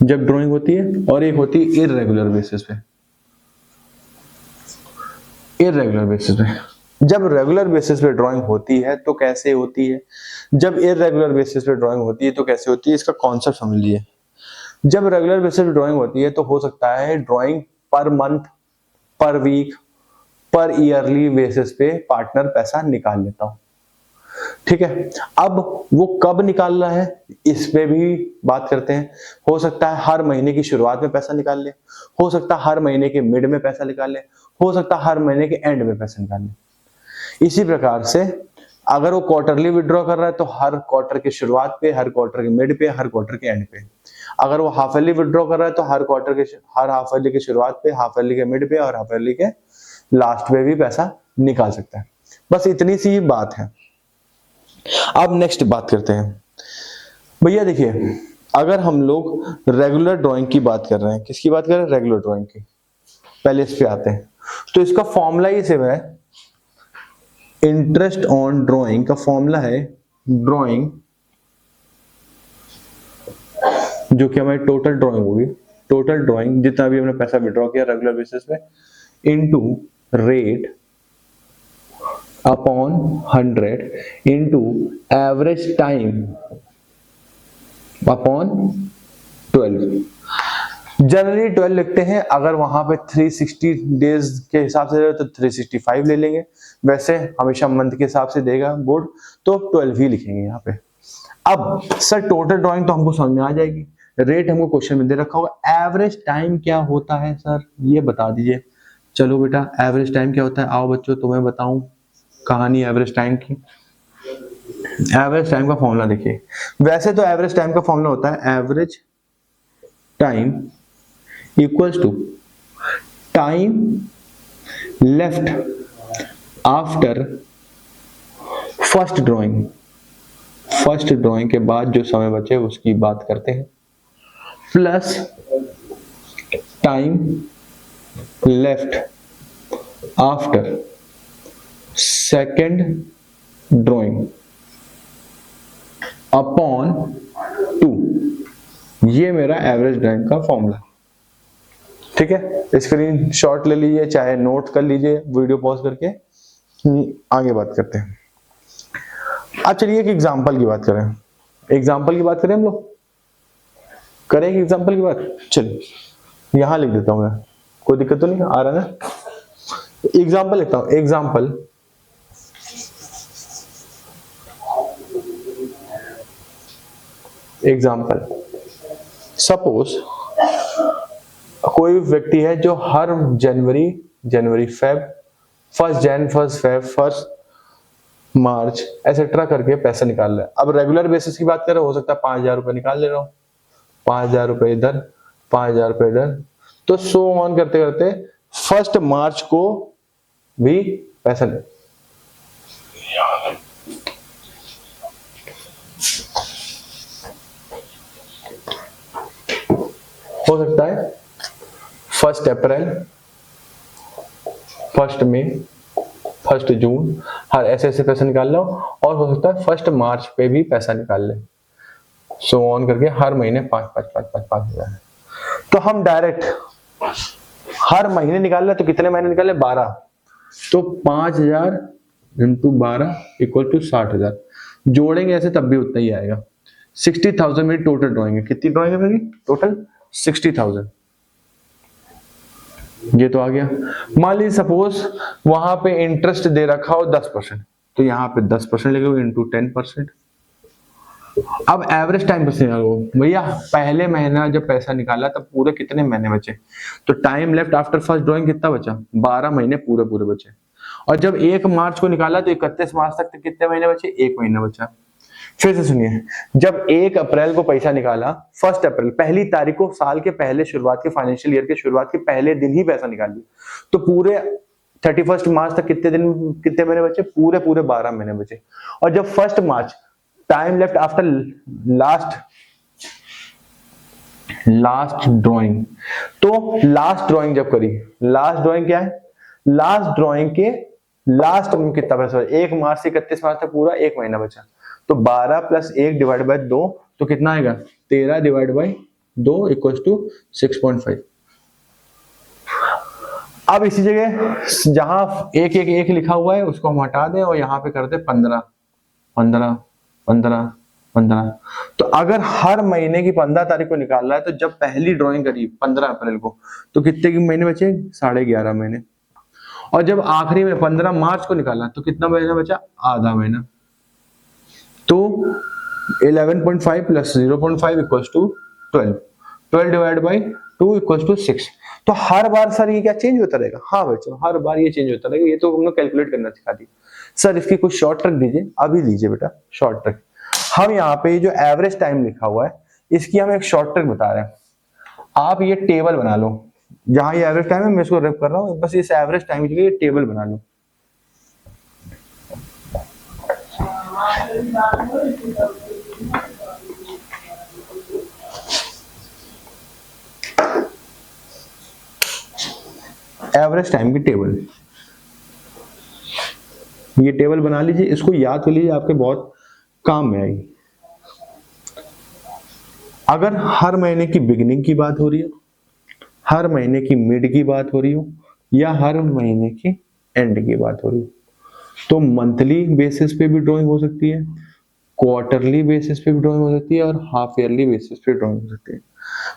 B: जब ड्राइंग होती है, और एक होती है इररेगुलर बेसिस पे। इररेगुलर बेसिस पे, जब रेगुलर बेसिस पे ड्राइंग होती है तो कैसे होती है, जब इररेगुलर बेसिस पे ड्राइंग होती है तो कैसे होती है, इसका कॉन्सेप्ट समझ लीजिए। जब रेगुलर बेसिस पे ड्राइंग होती है तो हो सकता है ड्राइंग पर मंथ, पर वीक, पर ईयरली बेसिस पे पार्टनर पैसा निकाल लेता हूं, ठीक है। अब वो कब निकाल रहा है इस पे भी बात करते हैं। हो सकता है हर महीने की शुरुआत में पैसा निकाल ले, हो सकता है हर महीने के मिड में पैसा निकाल ले, हो सकता है हर महीने के एंड में पैसा निकाल ले। इसी प्रकार से अगर वो क्वार्टरली विड्रॉ कर रहा है तो हर क्वार्टर के शुरुआत पे, हर क्वार्टर के मिड पे, हर क्वार्टर के एंड पे। अगर वो हाफ ईयरली विड्रॉ कर रहा है तो हर हाफ ईयरली के शुरुआत पे, हाफ ईयरली के मिड पे और हाफ ईयरली के लास्ट पे भी पैसा निकाल सकता है। बस इतनी सी बात है। अब नेक्स्ट बात करते हैं भैया, देखिए अगर हम लोग रेगुलर ड्राइंग की बात कर रहे हैं, किसकी बात कर रहे हैं, रेगुलर ड्राइंग की, पहले इस पे आते हैं। तो इसका फॉर्मूला ही सेम है, इंटरेस्ट ऑन ड्राइंग का फॉर्मूला है ड्राइंग, जो कि हमारी टोटल ड्राइंग होगी, टोटल ड्राइंग जितना भी हमने पैसा विड्रॉ किया रेगुलर बेसिस पे, into rate upon 100 into average time upon 12। Generally 12 लिखते हैं, अगर वहां पे 360 डेज के हिसाब से तो 365 ले लेंगे, वैसे हमेशा मंथ के हिसाब से देगा बोर्ड तो 12 ही लिखेंगे यहाँ पे। अब सर टोटल ड्राइंग तो हमको समझ में आ जाएगी, रेट हमको क्वेश्चन में दे रखा होगा, एवरेज टाइम क्या होता है सर ये बता दीजिए। चलो बेटा एवरेज टाइम क्या होता है, आओ बच्चों तुम्हें बताऊं कहानी एवरेज टाइम की। एवरेज टाइम का फॉर्मूला देखिए, वैसे तो एवरेज टाइम का फॉर्मूला होता है average time equals to time left after first drawing, first drawing के बाद जो समय बचे उसकी बात करते हैं, plus time left after second drawing upon 2। ये मेरा एवरेज ड्राइंग का फॉर्मूला, ठीक है। स्क्रीन शॉट ले लीजिए, चाहे नोट कर लीजिए, वीडियो पॉज करके आगे बात करते हैं। अब चलिए एक एग्जांपल की बात करें, एग्जांपल की बात करें हम लोग, करेंगे एग्जांपल की बात। चलिए यहां लिख देता हूं मैं, कोई दिक्कत तो नहीं आ रहा ना? एग्जाम्पल लेता हूं, एग्जाम्पल सपोज कोई व्यक्ति है जो हर जनवरी फेब, फर्स्ट मार्च एसेट्रा करके पैसा निकाल रहा है। अब रेगुलर बेसिस की बात करें, हो सकता है 5,000 रुपए निकाल ले रहा हूं, 5,000 रुपए इधर, 5,000 रुपए इधर, तो सो ऑन करते करते फर्स्ट मार्च को भी पैसा ले, हो सकता है 1 अप्रैल, 1 मई, 1 जून, हर ऐसे पैसा निकाल लो, और हो सकता है 1 मार्च पे भी पैसा निकाल ले, सो ऑन करके हर महीने 5,000। तो हम डायरेक्ट हर महीने निकाल ले, तो कितने महीने निकाले? 12, तो 5,000 इंटू 12 इक्वल टू 60,000। जोड़ेंगे ऐसे तब भी उतना ही आएगा। 60,000 मेरी टोटल ड्राइंग है। कितनी ड्राइंग है मेरी टोटल? 60,000। ये तो आ गया। मान लीजिए सपोज वहां पे इंटरेस्ट दे रखा हो 10%, तो यहाँ पे 10% लिखे इंटू 10%। अब एवरेज टाइम पे निकालो भैया, पहले महीना जब पैसा निकाला तब पूरे कितने महीने बचे, तो time left after first drawing कितना बचा? 12 महीने पूरे बचे। और जब 1 मार्च को निकाला तो 31 मार्च तक कितने महीने बचे? 1 महीना बचा। फिर से सुनिए, जब 1 अप्रैल को पैसा निकाला, 1 अप्रैल पहली तारीख को साल के पहले शुरुआत के फाइनेंशियल ईयर के शुरुआत के पहले दिन ही पैसा निकाल लिया, तो पूरे 31 मार्च तक कितने महीने बचे? पूरे 12 महीने बचे। और जब 1 March time left after last drawing, तो लास्ट ड्राइंग जब करी, लास्ट ड्राइंग क्या है? लास्ट ड्राइंग के लास्ट में कितना पैसा? 1 मार्च से 31 मार्च तक पूरा 1 महीना बचा, तो 12 + 1 डिवाइड बाय 2, तो कितना आएगा? 13 डिवाइड बाय 2 इक्वल टू 6.5। अब इसी जगह जहां 1 लिखा हुआ है उसको हम हटा दें और यहाँ पे कर दे 15। तो अगर हर महीने की 15 तारीख को निकालना है, तो जब पहली ड्राइंग करी 15 अप्रैल को, तो कितने महीने बचे? 11.5 महीने। और जब आखिरी में 15 मार्च को निकाला तो कितना महीना बचा? आधा महीना। तो 11.5 + 0.5 equal to 12। 12 divide by 2 equal to 6। तो हर बार सर ये क्या चेंज होता रहेगा? हाँ बच्चों, हर बार ये चेंज होता रहेगा। ये तो हमने कैलकुलेट करना सिखा दी। सर इसकी कुछ शॉर्ट ट्रिक दीजिए। अभी लीजिए बेटा शॉर्ट ट्रिक। हम यहाँ पे जो एवरेज टाइम लिखा हुआ है, इसकी हम एक शॉर्ट ट्रिक बता रहे हैं। आप ये टेबल बना लो, जहां ये एवरेज टाइम है मैं इसको रेफ कर रहा हूँ, बस इस एवरेज टाइम के लिए टेबल बना लो। एवरेज टाइम की टेबल, ये टेबल बना लीजिए, इसको याद कर लीजिए, आपके बहुत काम में आएगी। अगर हर महीने की बिगिनिंग की बात हो रही हो, हर महीने की मिड की बात हो रही हो, या हर महीने की एंड की बात हो रही हो, तो मंथली बेसिस पे भी ड्राइंग हो सकती है, क्वार्टरली बेसिस पे भी ड्राइंग हो सकती है, और हाफ ईयरली बेसिस पे ड्राइंग हो सकती है।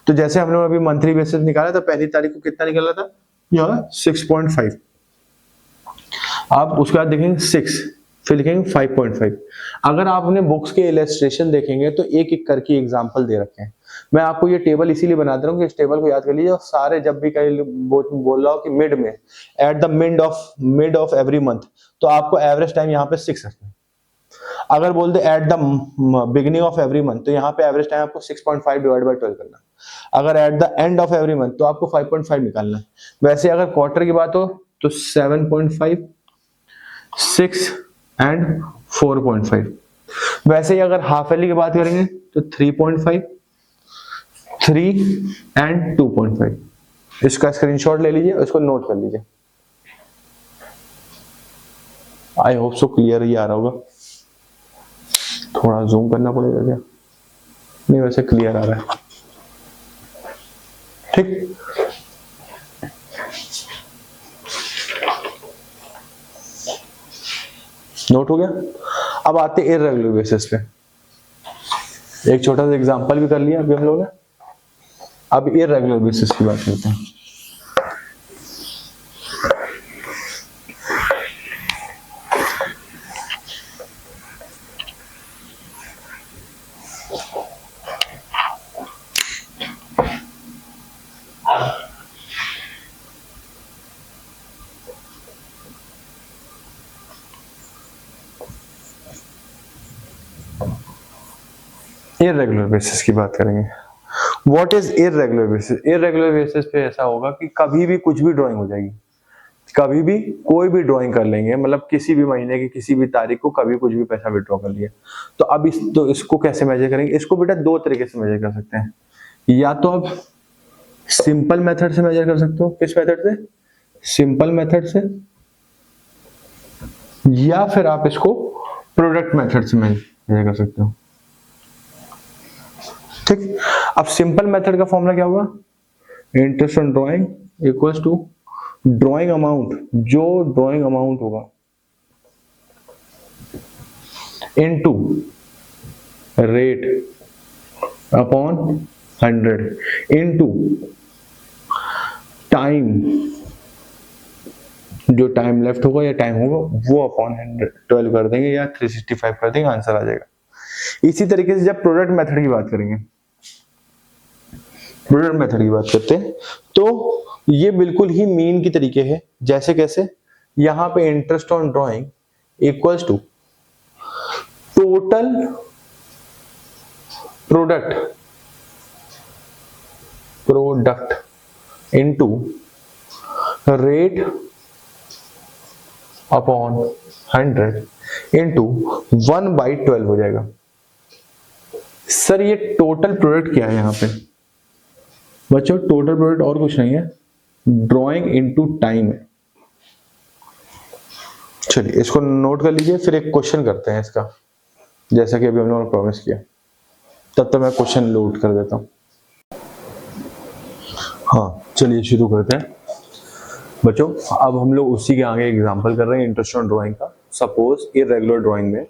B: तो जैसे हम लोग अभी मंथली बेसिस निकाला था, पहली तारीख को कितना निकला था? यहाँ 6.5। आप उसके बाद देखेंगे 6, फिर लिखेंगे 5.5। अगर आप अपने बुक्स के इलस्ट्रेशन देखेंगे तो एक एक करके एग्जांपल दे रखे हैं। मैं आपको ये टेबल इसीलिए बना दे रहा हूँ कि इस टेबल को याद कर लीजिए, और सारे जब भी कहीं बोल रहा हूँ कि मिड में, at the mid of every month, तो आपको एवरेज टाइम यहाँ पे 6 रखना है। अगर बोल दे at the beginning of every month, तो यहाँ पे एवरेज टाइम आपको 6.5 डिवाइड बाय 12 करना है। अगर at the end of every month, तो आपको 5.5 निकालना है। वैसे अगर क्वार्टर की बात हो तो 7.5, 6 एंड 4.5। वैसे ही अगर हाफ ईयरली की बात करेंगे तो 3.5, 3 एंड 2.5। इसका स्क्रीनशॉट ले लीजिए, इसको नोट कर लीजिए। आई होप सो क्लियर ही आ रहा होगा। थोड़ा जूम करना पड़ेगा क्या? नहीं, वैसे क्लियर आ रहा है। ठीक, नोट हो गया। अब आते हैं इररेगुलर बेसिस पे। एक छोटा सा एग्जांपल भी कर लिया अभी हम लोग ने। अब इररेगुलर बेसिस की बात करते हैं। इररेगुलर बेसिस की बात करेंगे। What is irregular basis? Irregular basis पे ऐसा होगा कि कभी भी कुछ भी ड्राइंग हो जाएगी, कभी भी कोई भी ड्राइंग कर लेंगे, मतलब किसी भी महीने की किसी भी तारीख को कभी कुछ भी पैसा विड्रॉ कर लिया। तो अब इसको कैसे मेजर करेंगे? इसको बेटा दो तरीके से मेजर कर सकते हैं। या तो आप सिंपल मेथड से मेजर कर सकते हो। किस मेथड से? सिंपल मेथड से। या फिर आप इसको प्रोडक्ट मेथड से मेजर कर सकते हो। ठीक। अब सिंपल मेथड का फॉर्मूला क्या होगा? Interest on drawing equals to drawing amount, जो ड्राइंग अमाउंट होगा, into rate upon 100 into time, जो टाइम लेफ्ट होगा या टाइम होगा वो अपॉन 12 कर देंगे या 365 कर देंगे, आंसर आ जाएगा। इसी तरीके से जब प्रोडक्ट मेथड की बात करेंगे, प्रोडक्ट मेथड की बात करते हैं तो ये बिल्कुल ही मीन की तरीके है। जैसे कैसे? यहां पे interest on drawing equals to total product into rate upon 100 into 1/12 हो जाएगा। सर ये टोटल प्रोडक्ट क्या है? यहाँ पे बच्चों टोटल प्रोडक्ट और कुछ नहीं है, ड्राइंग इनटू टाइम है। चलिए इसको नोट कर लीजिए, फिर एक क्वेश्चन करते हैं इसका, जैसा कि अभी हम लोगों ने प्रॉमिस किया। तब तक मैं क्वेश्चन लोड कर देता हूं। हाँ चलिए शुरू करते हैं बच्चों। अब हम लोग उसी के आगे एग्जांपल कर रहे हैं इंटरेस्ट ऑन ड्राइंग का। सपोज इरेगुलर ड्राइंग में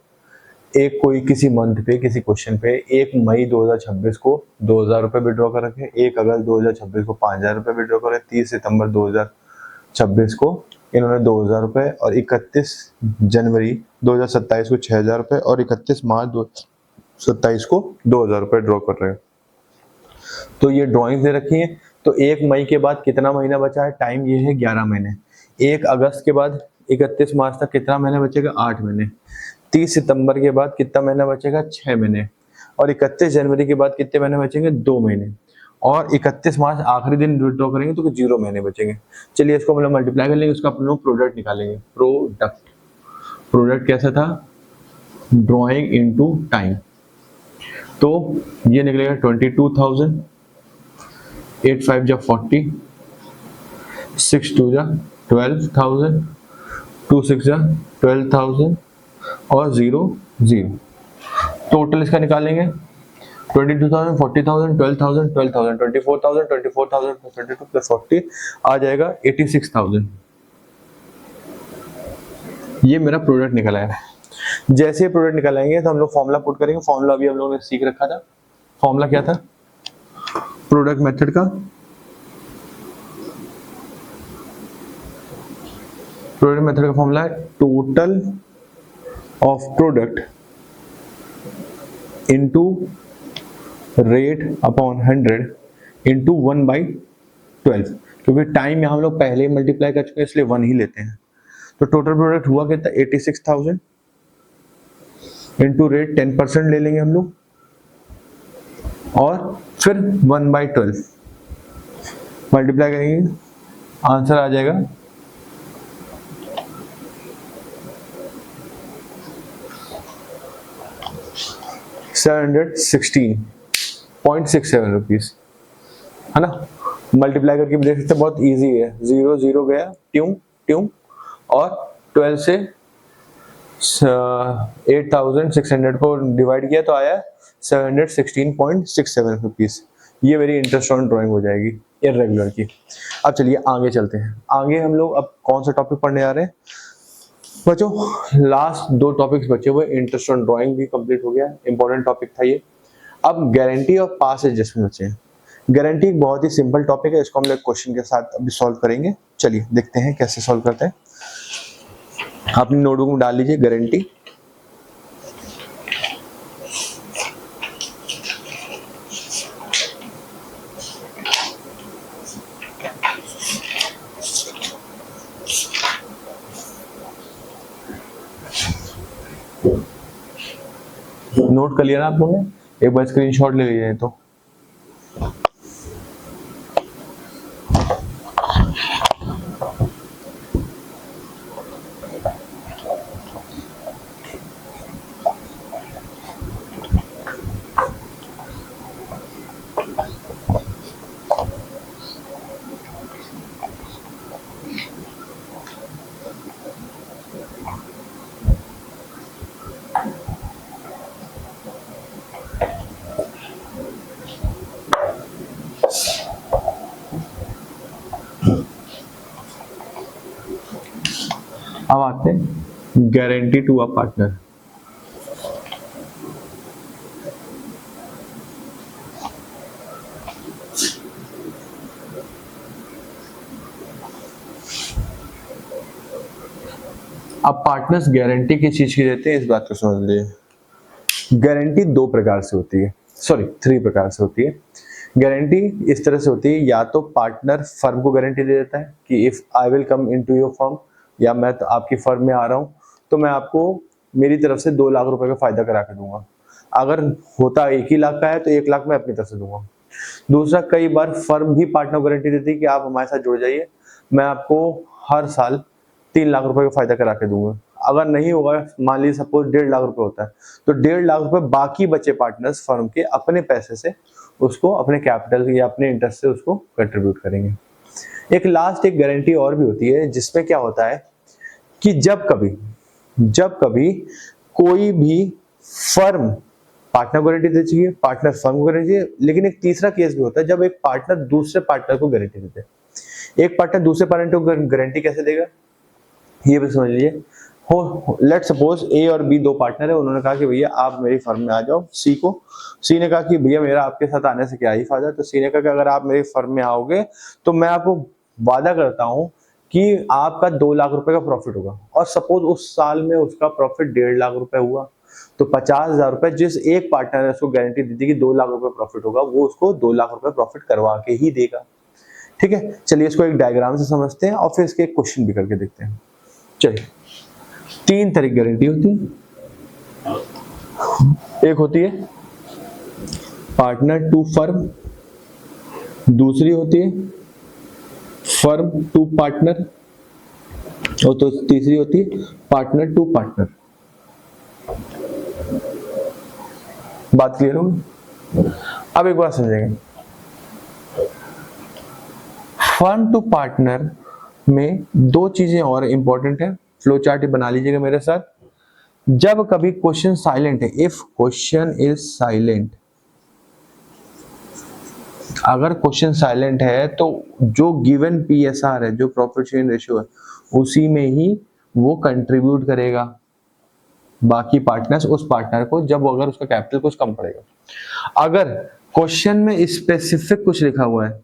B: एक कोई किसी मंथ पे किसी क्वेश्चन पे 1 मई 2026 को 2000 रुपए विड्रॉ कर रखे, 1 अगस्त 2026 को 5000 रुपए विड्रॉ करे, 30 सितंबर 2026 को इन्होंने 2000 रुपए और 31 जनवरी 2027 को 6000 रुपए और 31 मार्च 2027 को 2000 रुपए ड्रॉ कर रहे हैं। तो ये ड्रॉइंग दे रखी है। तो 1 मई के बाद कितना महीना बचा है? टाइम ये है 11 महीने। 1 अगस्त के बाद 31 मार्च तक कितना महीना बचेगा? 8 महीने। 30 सितंबर के बाद कितना महीना बचेगा? 6 महीने। और 31 जनवरी के बाद कितने महीने बचेंगे? 2 महीने। और 31 मार्च आखिरी दिन विड्रॉ करेंगे तो 0 महीने बचेंगे। चलिए इसको मतलब मल्टीप्लाई कर लेंगे, उसका अपन लोग प्रोडक्ट निकालेंगे। प्रोडक्ट कैसा था? Drawing into time. तो ये निकलेगा 22,000, 8 5 जा 40, 6 2 जा 12,000, 2 6 जा 12,000 और 0 0। टोटल इसका निकालेंगे 22,000, 40,000, 12,000, 12,000, 24,000, 24,000 22 प्लस 40 आ जाएगा 86,000। ये मेरा प्रोडक्ट निकल आया। जैसे प्रोडक्ट निकालेंगे तो हम लोग फॉर्मूला पुट करेंगे। फॉर्मूला अभी हम लोगों ने सीख रखा था। फॉर्मूला क्या था प्रोडक्ट मेथड का? प्रोडक्ट मेथड का फॉर्मूला है total of product into rate upon 100 into 1/12, क्योंकि टाइम यहां हम लोग पहले ही मल्टीप्लाई कर चुके हैं इसलिए 1 ही लेते हैं। तो टोटल प्रोडक्ट हुआ कितना? 86,000 इनटू रेट 10% ले लेंगे हम लोग और फिर 1/12 मल्टीप्लाई करेंगे, आंसर आ जाएगा 716.67 रुपीज, है ना। मल्टीप्लाई करके भी देख सकते हैं, बहुत इजी है। 0 0 गया ट्यूं ट्यूं और 12 से 8,600 को डिवाइड किया तो आया 716.67 रुपीज। ये मेरी इंटरेस्ट ऑन ड्राइंग हो जाएगी इरेगुलर की। अब चलिए आगे चलते हैं। आगे हम लोग अब कौन सा टॉपिक पढ़ने जा रहे हैं बच्चों? लास्ट 2 टॉपिक्स बचे हुए। इंटरेस्ट ऑन ड्राइंग भी कंप्लीट हो गया, इंपॉर्टेंट टॉपिक था ये। अब गारंटी और पास एडजस्टमेंट बचे हैं। गारंटी एक बहुत ही सिंपल टॉपिक है, इसको हम लोग क्वेश्चन के साथ अभी सॉल्व करेंगे। चलिए देखते हैं कैसे सॉल्व करते हैं। अपनी नोटबुक में डाल लीजिए गारंटी। नोट कर लिया ना आप लोगों ने? एक बार स्क्रीनशॉट ले लीजिए तो। अब आते हैं गारंटी टू अ पार्टनर। अब पार्टनर्स गारंटी किस चीज की देते हैं, इस बात को समझ लीजिए। गारंटी दो प्रकार से होती है, सॉरी 3 प्रकार से होती है। गारंटी इस तरह से होती है, या तो पार्टनर फर्म को गारंटी दे देता है कि if I will come into your firm, या मैं तो आपकी फर्म में आ रहा हूँ तो मैं आपको मेरी तरफ से 2 लाख रुपए का फायदा करा के दूंगा। अगर होता 1 ही लाख का है तो 1 लाख मैं अपनी तरफ से दूंगा। दूसरा, कई बार फर्म भी पार्टनर को गारंटी देती है कि आप हमारे साथ जुड़ जाइए, मैं आपको हर साल 3 लाख रुपए का फायदा करा के दूंगा। अगर नहीं होगा, मान लीजिए सपोज 1.5 लाख रुपए होता है, तो 1.5 लाख रुपए बाकी बचे पार्टनर्स फर्म के अपने पैसे से उसको, अपने कैपिटल या अपने इंटरेस्ट से उसको कंट्रीब्यूट करेंगे। एक लास्ट एक गारंटी और भी होती है, जिसमें क्या होता है कि जब कभी कोई भी फर्म पार्टनर को गारंटी दे चाहिए, पार्टनर फर्म को गारंटी चाहिए, लेकिन एक तीसरा केस भी होता है जब एक पार्टनर दूसरे पार्टनर को गारंटी देते हैं। एक पार्टनर दूसरे पार्टनर को गारंटी कैसे देगा, ये भी समझ लीजिए। हो लेट सपोज ए और बी 2 पार्टनर है, उन्होंने कहा कि भैया आप मेरी फर्म में आ जाओ सी को। सी ने कहा कि भैया मेरा आपके साथ आने से क्या ही फायदा, तो सी ने कहा कि अगर आप मेरी फर्म में आओगे तो मैं आपको वादा करता हूं कि आपका 2 लाख रुपए का प्रॉफिट होगा। और सपोज उस साल में उसका प्रॉफिट 1.5 लाख रुपए हुआ, तो 50,000 रुपए जिस एक पार्टनर ने उसको गारंटी दी थी कि 2 लाख रुपए प्रॉफिट होगा, वो उसको 2 लाख रुपए प्रॉफिट करवा के ही देगा। ठीक है, चलिए इसको एक डायग्राम से समझते हैं और फिर इसके एक क्वेश्चन भी करके देखते हैं। चलिए, 3 तरह की गारंटी होती है। एक होती है पार्टनर टू फर्म, दूसरी होती है फर्म टू पार्टनर, और तो तीसरी होती है पार्टनर टू पार्टनर। बात क्लियर होगी? अब एक बात समझेंगे, फर्म टू पार्टनर में 2 चीजें और इंपॉर्टेंट है, फ्लो चार्ट बना लीजिएगा मेरे साथ। जब कभी क्वेश्चन साइलेंट है, इफ क्वेश्चन इज साइलेंट, अगर क्वेश्चन साइलेंट है तो जो गिवन पीएसआर है, जो प्रॉफिट शेयरिंग रेशियो है, उसी में ही वो कंट्रीब्यूट करेगा बाकी पार्टनर्स उस पार्टनर को, जब अगर उसका कैपिटल कुछ कम पड़ेगा। अगर क्वेश्चन में स्पेसिफिक कुछ लिखा हुआ है,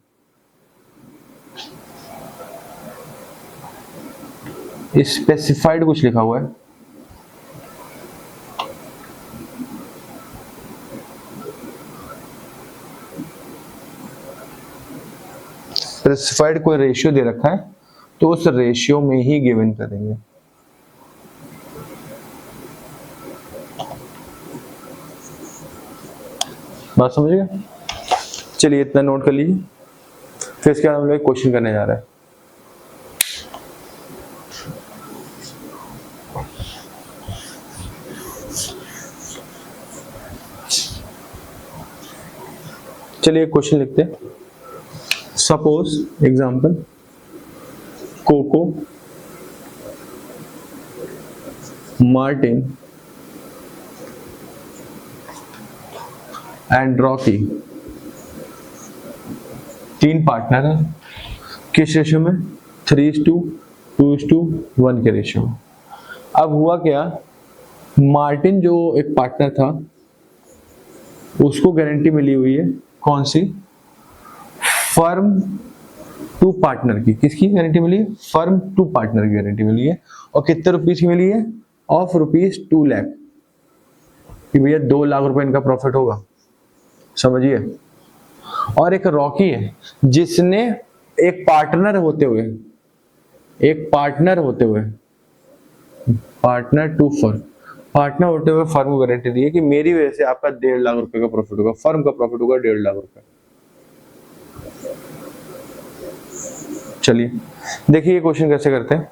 B: स्पेसिफाइड कुछ लिखा हुआ है, स्पेसिफाइड कोई रेशियो दे रखा है, तो उस रेशियो में ही गिवन करेंगे। बात समझिएगा? चलिए इतना नोट कर लीजिए, फिर इसके बाद हम लोग क्वेश्चन करने जा रहे हैं। चलिए क्वेश्चन लिखते हैं। Suppose example, Coco, Martin and Rocky 3 partner है, किस रेशियो में? 3:2:1 के रेशियो में। अब हुआ क्या, मार्टिन जो एक पार्टनर था उसको गारंटी मिली हुई है, कौन सी? फर्म टू पार्टनर की। किसकी गारंटी मिली है? फर्म टू पार्टनर की गारंटी मिली है। और कितने रुपीस की मिली है? ऑफ ₹2 लाख, कि भैया 2 लाख रुपए इनका प्रॉफिट होगा, समझिए। और एक रॉकी है जिसने एक पार्टनर होते हुए पार्टनर टू फर्म, पार्टनर होते हुए फर्म को गारंटी दी है कि मेरी वजह से आपका 1.5 लाख रुपए का प्रॉफिट होगा, फर्म का प्रॉफिट होगा 1.5 लाख रुपए। चलिए देखिए ये क्वेश्चन कैसे करते हैं।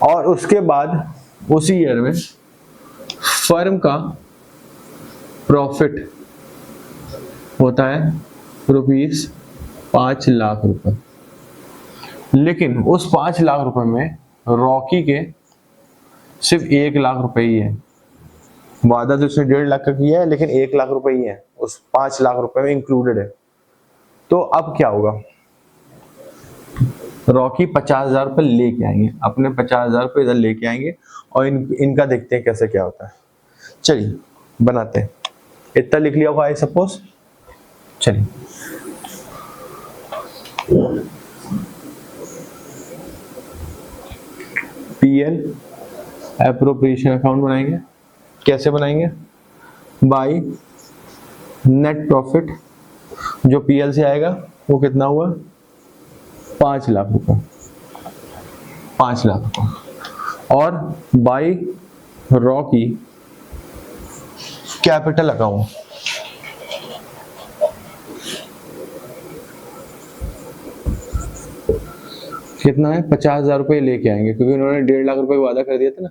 B: और उसके बाद उसी ईयर में फर्म का प्रॉफिट होता है ₹5 लाख रुपए, लेकिन उस 5 लाख रुपए में रॉकी के सिर्फ 1 लाख रुपए ही है। वादा तो उसने 1.5 लाख का किया है, लेकिन 1 लाख रुपए ही है उस 5 लाख रुपए में इंक्लूडेड है। तो अब क्या होगा, रॉकी 50,000 रुपए लेके आएंगे, अपने 50,000 रुपए इधर लेके आएंगे और इनका देखते हैं कैसे क्या होता है। चलिए बनाते हैं, इतना लिख लिया होगा आई सपोज। चलिए पीएल एप्रोप्रिएशन अकाउंट बनाएंगे। कैसे बनाएंगे, बाय नेट प्रॉफिट जो पीएल से आएगा वो कितना हुआ 5 लाख रुपए, 5 लाख रुपए, और बाय रॉकी कैपिटल अकाउंट कितना है 50,000 रुपए लेके आएंगे, क्योंकि उन्होंने 1.5 लाख रुपए का वादा कर दिया था ना।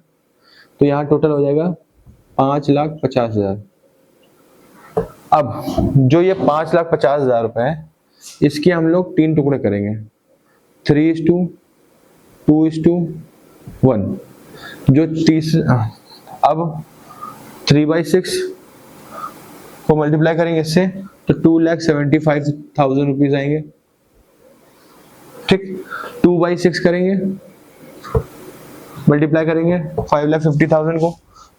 B: तो यहाँ टोटल हो जाएगा 5,50,000। अब जो ये 5,50,000 रुपए है, इसके हम लोग 3 टुकड़े करेंगे, 3:2:1। जो अब 3/6 को मल्टीप्लाई करेंगे इससे तो 2,75,000 रुपीज आएंगे। ठीक, 2/6 करेंगे, मल्टीप्लाई करेंगे 5,50,000 को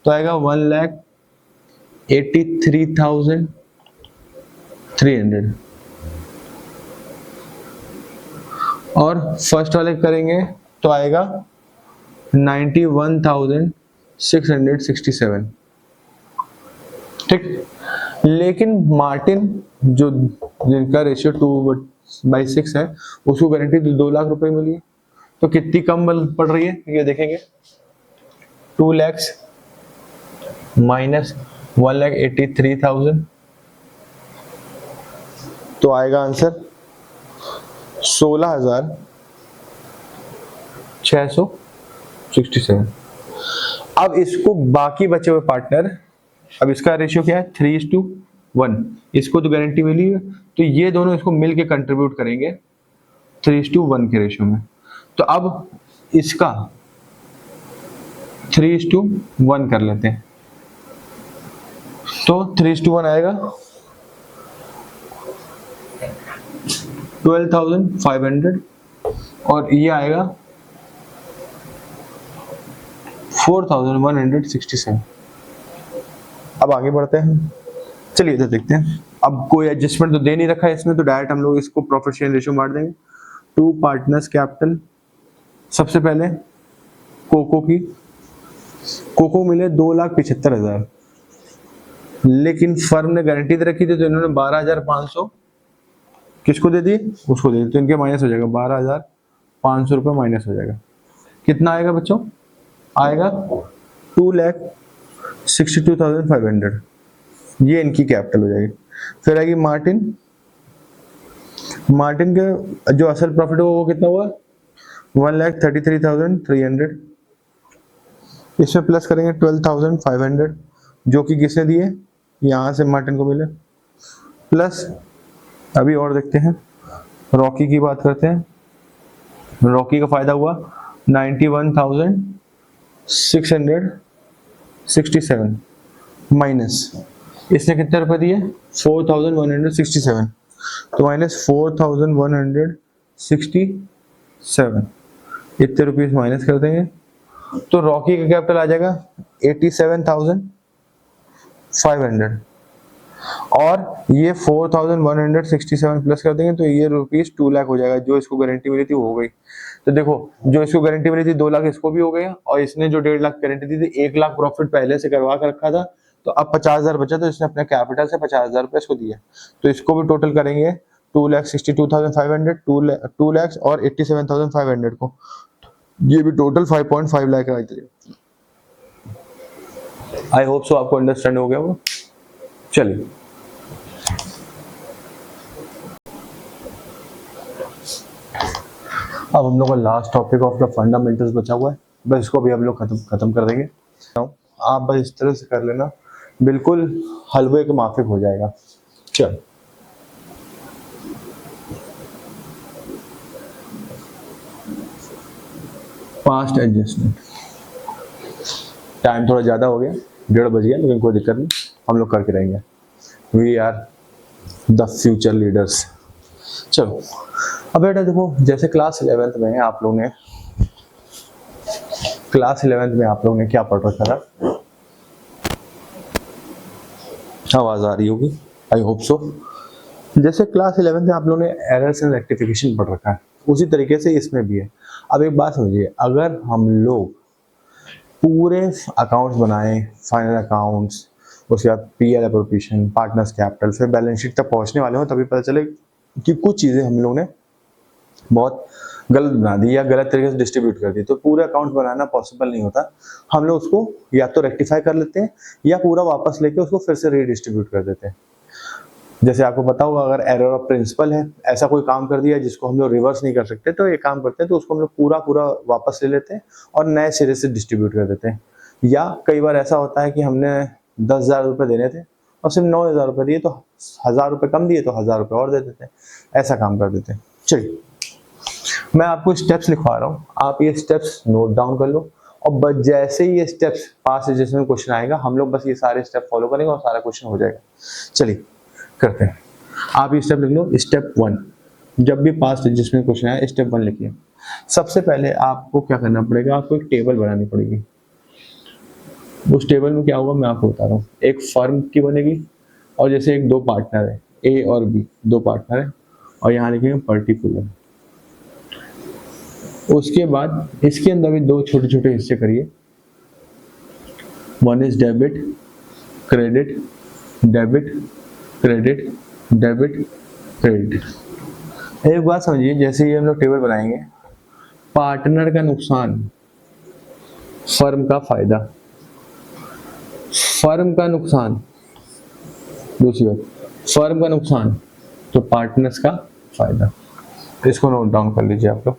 B: तो आएगा 1,83,300। और फर्स्ट वाले करेंगे तो आएगा 91,667। ठीक, लेकिन मार्टिन जो जिनका रेशियो 2/6 है उसको गारंटी 2 लाख रुपए मिली है, तो कितनी कम पड़ रही है ये देखेंगे। 2 लाख माइनस 1,83,000 तो आएगा आंसर 16,667। अब इसको बाकी बचे हुए पार्टनर, अब इसका रेशियो क्या है 3:1, इसको तो गारंटी मिली है, तो ये दोनों इसको मिलके कंट्रीब्यूट करेंगे 3:1 के रेशियो में। तो अब इसका 3:1 कर लेते हैं, तो 3:1 आएगा 12,500 और ये आएगा 4,167। अब आगे बढ़ते हैं, चलिए इधर देखते हैं। अब कोई एडजस्टमेंट तो दे नहीं रखा है इसमें, तो डायरेक्ट हम लोग इसको प्रॉफिट शेयर रेशियो मार देंगे। 2 पार्टनर्स कैपिटल, सबसे पहले कोको मिले 2,75,000, लेकिन फर्म ने गारंटी दे रखी थी तो इन्होंने 12,500 किसको दे दिए, उसको दे दिए, तो इनके माइनस हो जाएगा 12,500 रुपये माइनस हो जाएगा। कितना आएगा बच्चों, आएगा 2,62,500, ये इनकी कैपिटल हो जाएगी। फिर आएगी मार्टिन के जो असल प्रॉफिट होगा वो कितना हुआ 1,33,300, इसमें प्लस करेंगे 12,500 जो कि किसने दिए, यहाँ से मार्टिन को मिले, प्लस अभी और देखते हैं रॉकी की बात करते हैं। रॉकी का फायदा हुआ 91,667 माइनस इसने कितने रुपए दिए 4,167, तो माइनस 4,167 इतने रुपीस माइनस कर देंगे, तो रॉकी का कैपिटल आ जाएगा 87,500 और ये 4,167 प्लस कर देंगे तो ये रुपीस 2 लाख हो जाएगा। जो इसको गारंटी मिली थी वो हो गई। तो देखो जो इसको गारंटी मिली थी 2 लाख इसको भी हो गया, और इसने जो 1.5 लाख गारंटी दी थी 1 लाख प्रॉफिट पहले से करवा कर रखा था, तो अब 50,000 बचा, तो इसने अपने कैपिटल से 50,000 रुपए इसको दिया। तो इसको भी टोटल करेंगे 2,62,500, 2 लाख और 87,500 को, ये भी टोटल 5.5 लाख आ जाएगा। आई होप सो आपको अंडरस्टैंड हो गया वो। चलिए अब हम लोग का last topic of the fundamentals बचा हुआ है, बस इसको भी हम लोग खत्म कर देंगे। आप बस इस तरह से कर लेना, बिल्कुल हलवे के माफिक हो जाएगा। चल पास्ट एडजस्टमेंट, टाइम थोड़ा ज़्यादा हो गया, 1:30 बज गया, लेकिन कोई दिक्कत नहीं, हम लोग करके रहेंगे। We are the future leaders. चलो अब बेटा देखो, जैसे क्लास 11th में आप लोग ने क्या पढ़ रखा था? आवाज़ आ रही होगी, आई होप सो। जैसे क्लास 11th में आप लोगों ने एरर्स एंड रेक्टिफिकेशन पढ़ रखा है, उसी तरीके से इसमें भी है। अब एक बात समझिए, अगर हम लोग पूरे अकाउंट्स बनाएं, फाइनल अकाउंट्स, उसके बाद पीएल एप्रोप्रिएशन, पार्टनर्स कैपिटल, फिर बैलेंस शीट तक पहुंचने वाले हो, तभी पता चले कि कुछ चीज़ें हम लोग ने बहुत गलत बना दी या गलत तरीके से डिस्ट्रीब्यूट कर दी, तो पूरे अकाउंट बनाना पॉसिबल नहीं होता। हम लोग उसको या तो रेक्टिफाई कर लेते हैं या पूरा वापस लेके उसको फिर से रीडिस्ट्रीब्यूट कर देते हैं। जैसे आपको पता होगा, अगर एरर ऑफ प्रिंसिपल है, ऐसा कोई काम कर दिया जिसको हम लोग रिवर्स नहीं कर सकते, तो ये काम करते हैं, तो उसको हम लोग पूरा वापस ले लेते हैं और नए सिरे से डिस्ट्रीब्यूट कर देते हैं। या कई बार ऐसा होता है कि हमने 10,000 रुपये देने थे और सिर्फ 9,000 रुपये दिए, तो 1,000 रुपये कम दिए तो 1,000 रुपये और दे देते हैं, ऐसा काम कर देते हैं। चलिए मैं आपको स्टेप्स लिखवा रहा हूँ, आप ये स्टेप्स नोट डाउन कर लो, और बस जैसे ही ये स्टेप्स पास एडजस्टमेंट क्वेश्चन आएगा, हम लोग बस ये सारे स्टेप फॉलो करेंगे और सारा क्वेश्चन हो जाएगा। चलिए करते हैं। आप ये स्टेप लिख लो। स्टेप 1, जब भी पास्ट एडजस्टमेंट क्वेश्चन आए स्टेप 1 लिखिए। सबसे पहले आपको क्या करना पड़ेगा, आपको एक टेबल बनानी पड़ेगी। उस टेबल में क्या होगा मैं आपको बता रहा हूँ। एक फर्म की बनेगी, और जैसे एक 2 पार्टनर है, ए और बी 2 पार्टनर है, और यहाँ लिखेंगे पर्टिकुलर। उसके बाद इसके अंदर भी 2 छोटे छोटे हिस्से करिए। 1 is debit credit, debit credit, debit credit. एक बात समझिए, जैसे ये हम लोग टेबल बनाएंगे, पार्टनर का नुकसान, फर्म का फायदा, फर्म का नुकसान, दूसरी बात फर्म का नुकसान तो पार्टनर्स का फायदा। इसको नोट डाउन कर लीजिए आप लोग,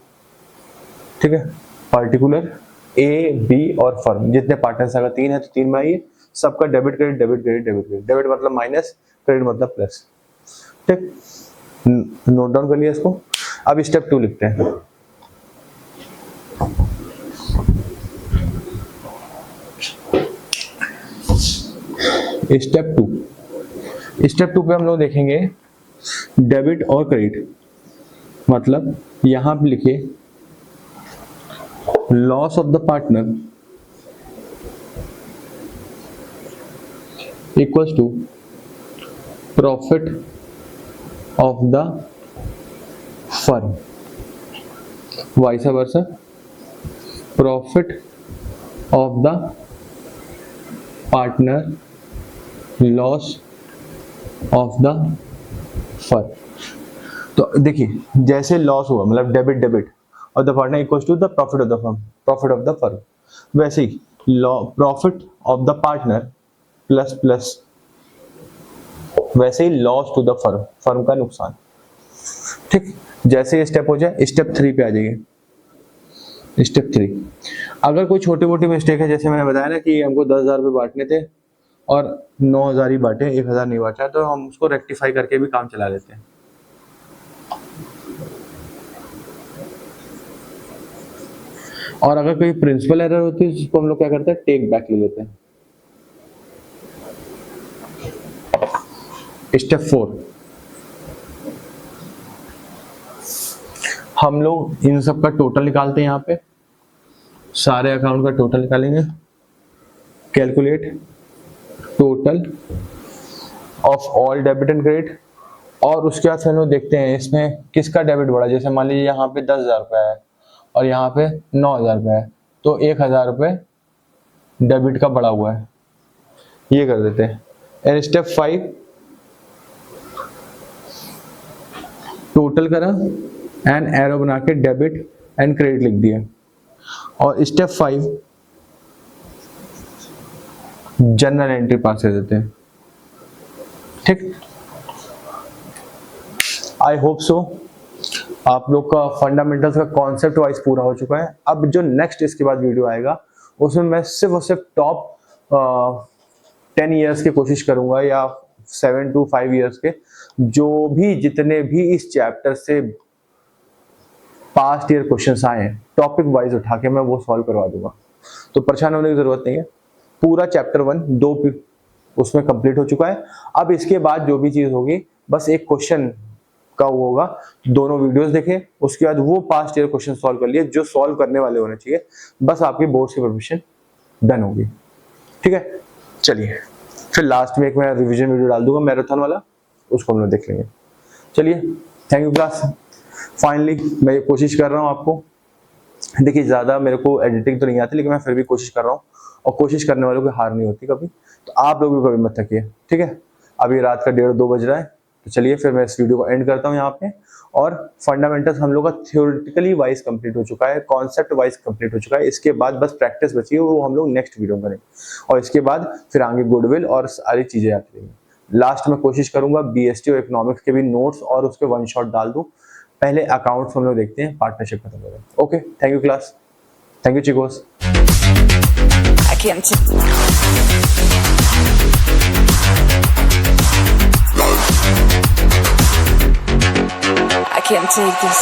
B: ठीक है। पर्टिकुलर, ए बी और फर्म, जितने पार्टनर्स अगर 3 है तो 3 में आइए, सबका debit credit debit credit debit credit, debit मतलब माइनस, क्रेडिट मतलब प्लस, ठीक। नोट डाउन कर लिया इसको। अब स्टेप 2 लिखते हैं। स्टेप 2 पे हम लोग देखेंगे डेबिट और क्रेडिट, मतलब यहां पे लिखिए loss of the partner equals to profit of the firm, vice versa profit of the partner, loss of the firm. तो देखिए, जैसे लॉस हुआ मतलब डेबिट डेबिट और the partner equals to the profit of the firm, profit of the firm, वैसे ही profit of the partner plus plus, वैसे ही loss to the firm, firm का नुकसान, ठीक। जैसे ये स्टेप हो जाए, स्टेप 3 पे आ जाइए। स्टेप 3, अगर कोई छोटी मोटी मिस्टेक है, जैसे मैंने बताया ना कि हमको 10,000 रुपये बांटने थे और 9,000 ही बांटे, 1,000 नहीं बांटा, तो हम उसको रेक्टिफाई करके भी काम चला लेते हैं। और अगर कोई प्रिंसिपल एरर होती है, जिसको हम लोग क्या करते हैं, टेक बैक ले लेते हैं। स्टेप 4, हम लोग इन सब का टोटल निकालते हैं। यहाँ पे सारे अकाउंट का टोटल निकालेंगे। Calculate total of all debit and credit, और उसके बाद हम लोग देखते हैं इसमें किसका डेबिट बढ़ा। जैसे मान लीजिए यहाँ पे 10,000 रुपये है और यहाँ पे 9,000 रुपये है, तो 1,000 रुपये डेबिट का बढ़ा हुआ है, ये कर देते हैं। एंड स्टेप 5, टोटल करा एंड एरो बना के डेबिट एंड क्रेडिट लिख दिया। और स्टेप 5, जनरल एंट्री पास कर देते हैं। ठीक, आई होप सो आप लोग का फंडामेंटल्स का कॉन्सेप्ट वाइज पूरा हो चुका है। अब जो नेक्स्ट इसके बाद वीडियो आएगा उसमें मैं सिर्फ और सिर्फ टॉप 10 ईयर्स की कोशिश करूंगा या 7 to 5 ईयर्स के, जो भी जितने भी इस चैप्टर से पास्ट ईयर क्वेश्चंस आए हैं टॉपिक वाइज उठा के मैं वो सॉल्व करवा दूंगा। तो परेशान होने की जरूरत नहीं है। पूरा चैप्टर 1 2 उसमें कंप्लीट हो चुका है। अब इसके बाद जो भी चीज होगी बस एक क्वेश्चन का वो होगा, दोनों वीडियोस देखें, उसके बाद वो पास्ट ईयर क्वेश्चन सॉल्व कर लिए जो सॉल्व करने वाले होने चाहिए, बस आपकी बोर्ड की प्रिपरेशन डन होगी। ठीक है, चलिए फिर लास्ट में एक मैं रिवीजन वीडियो डाल दूंगा मैराथन वाला, उसको हम लोग देख लेंगे। चलिए, थैंक यू क्लास। फाइनली मैं कोशिश कर रहा हूँ आपको, देखिए ज़्यादा मेरे को एडिटिंग तो नहीं आती लेकिन मैं फिर भी कोशिश कर रहा हूँ, और कोशिश करने वालों की हार नहीं होती कभी। तो आप लोग भी कभी मत थकिए, ठीक है। अभी रात का 1:30-2 बज रहा है, तो चलिए फिर मैं इस वीडियो को एंड करता हूँ यहाँ पे। और फंडामेंटल्स हम लोग का थ्योरेटिकली वाइज कंप्लीट हो चुका है, कॉन्सेप्ट वाइज कंप्लीट हो चुका है। इसके बाद बस प्रैक्टिस बची है, वो हम लोग नेक्स्ट वीडियो में करेंगे, और इसके बाद फिर आगे गुडविल और सारी चीजें आती रहेंगी। लास्ट में कोशिश करूंगा बीएसटी और इकोनॉमिक्स के भी नोट्स और उसके वन शॉट डाल दूं। पहले अकाउंट्स हम लोग देखते हैं, पार्टनरशिप खत्म करें। Okay, thank you class, thank you चिकोस।
A: I can't take this.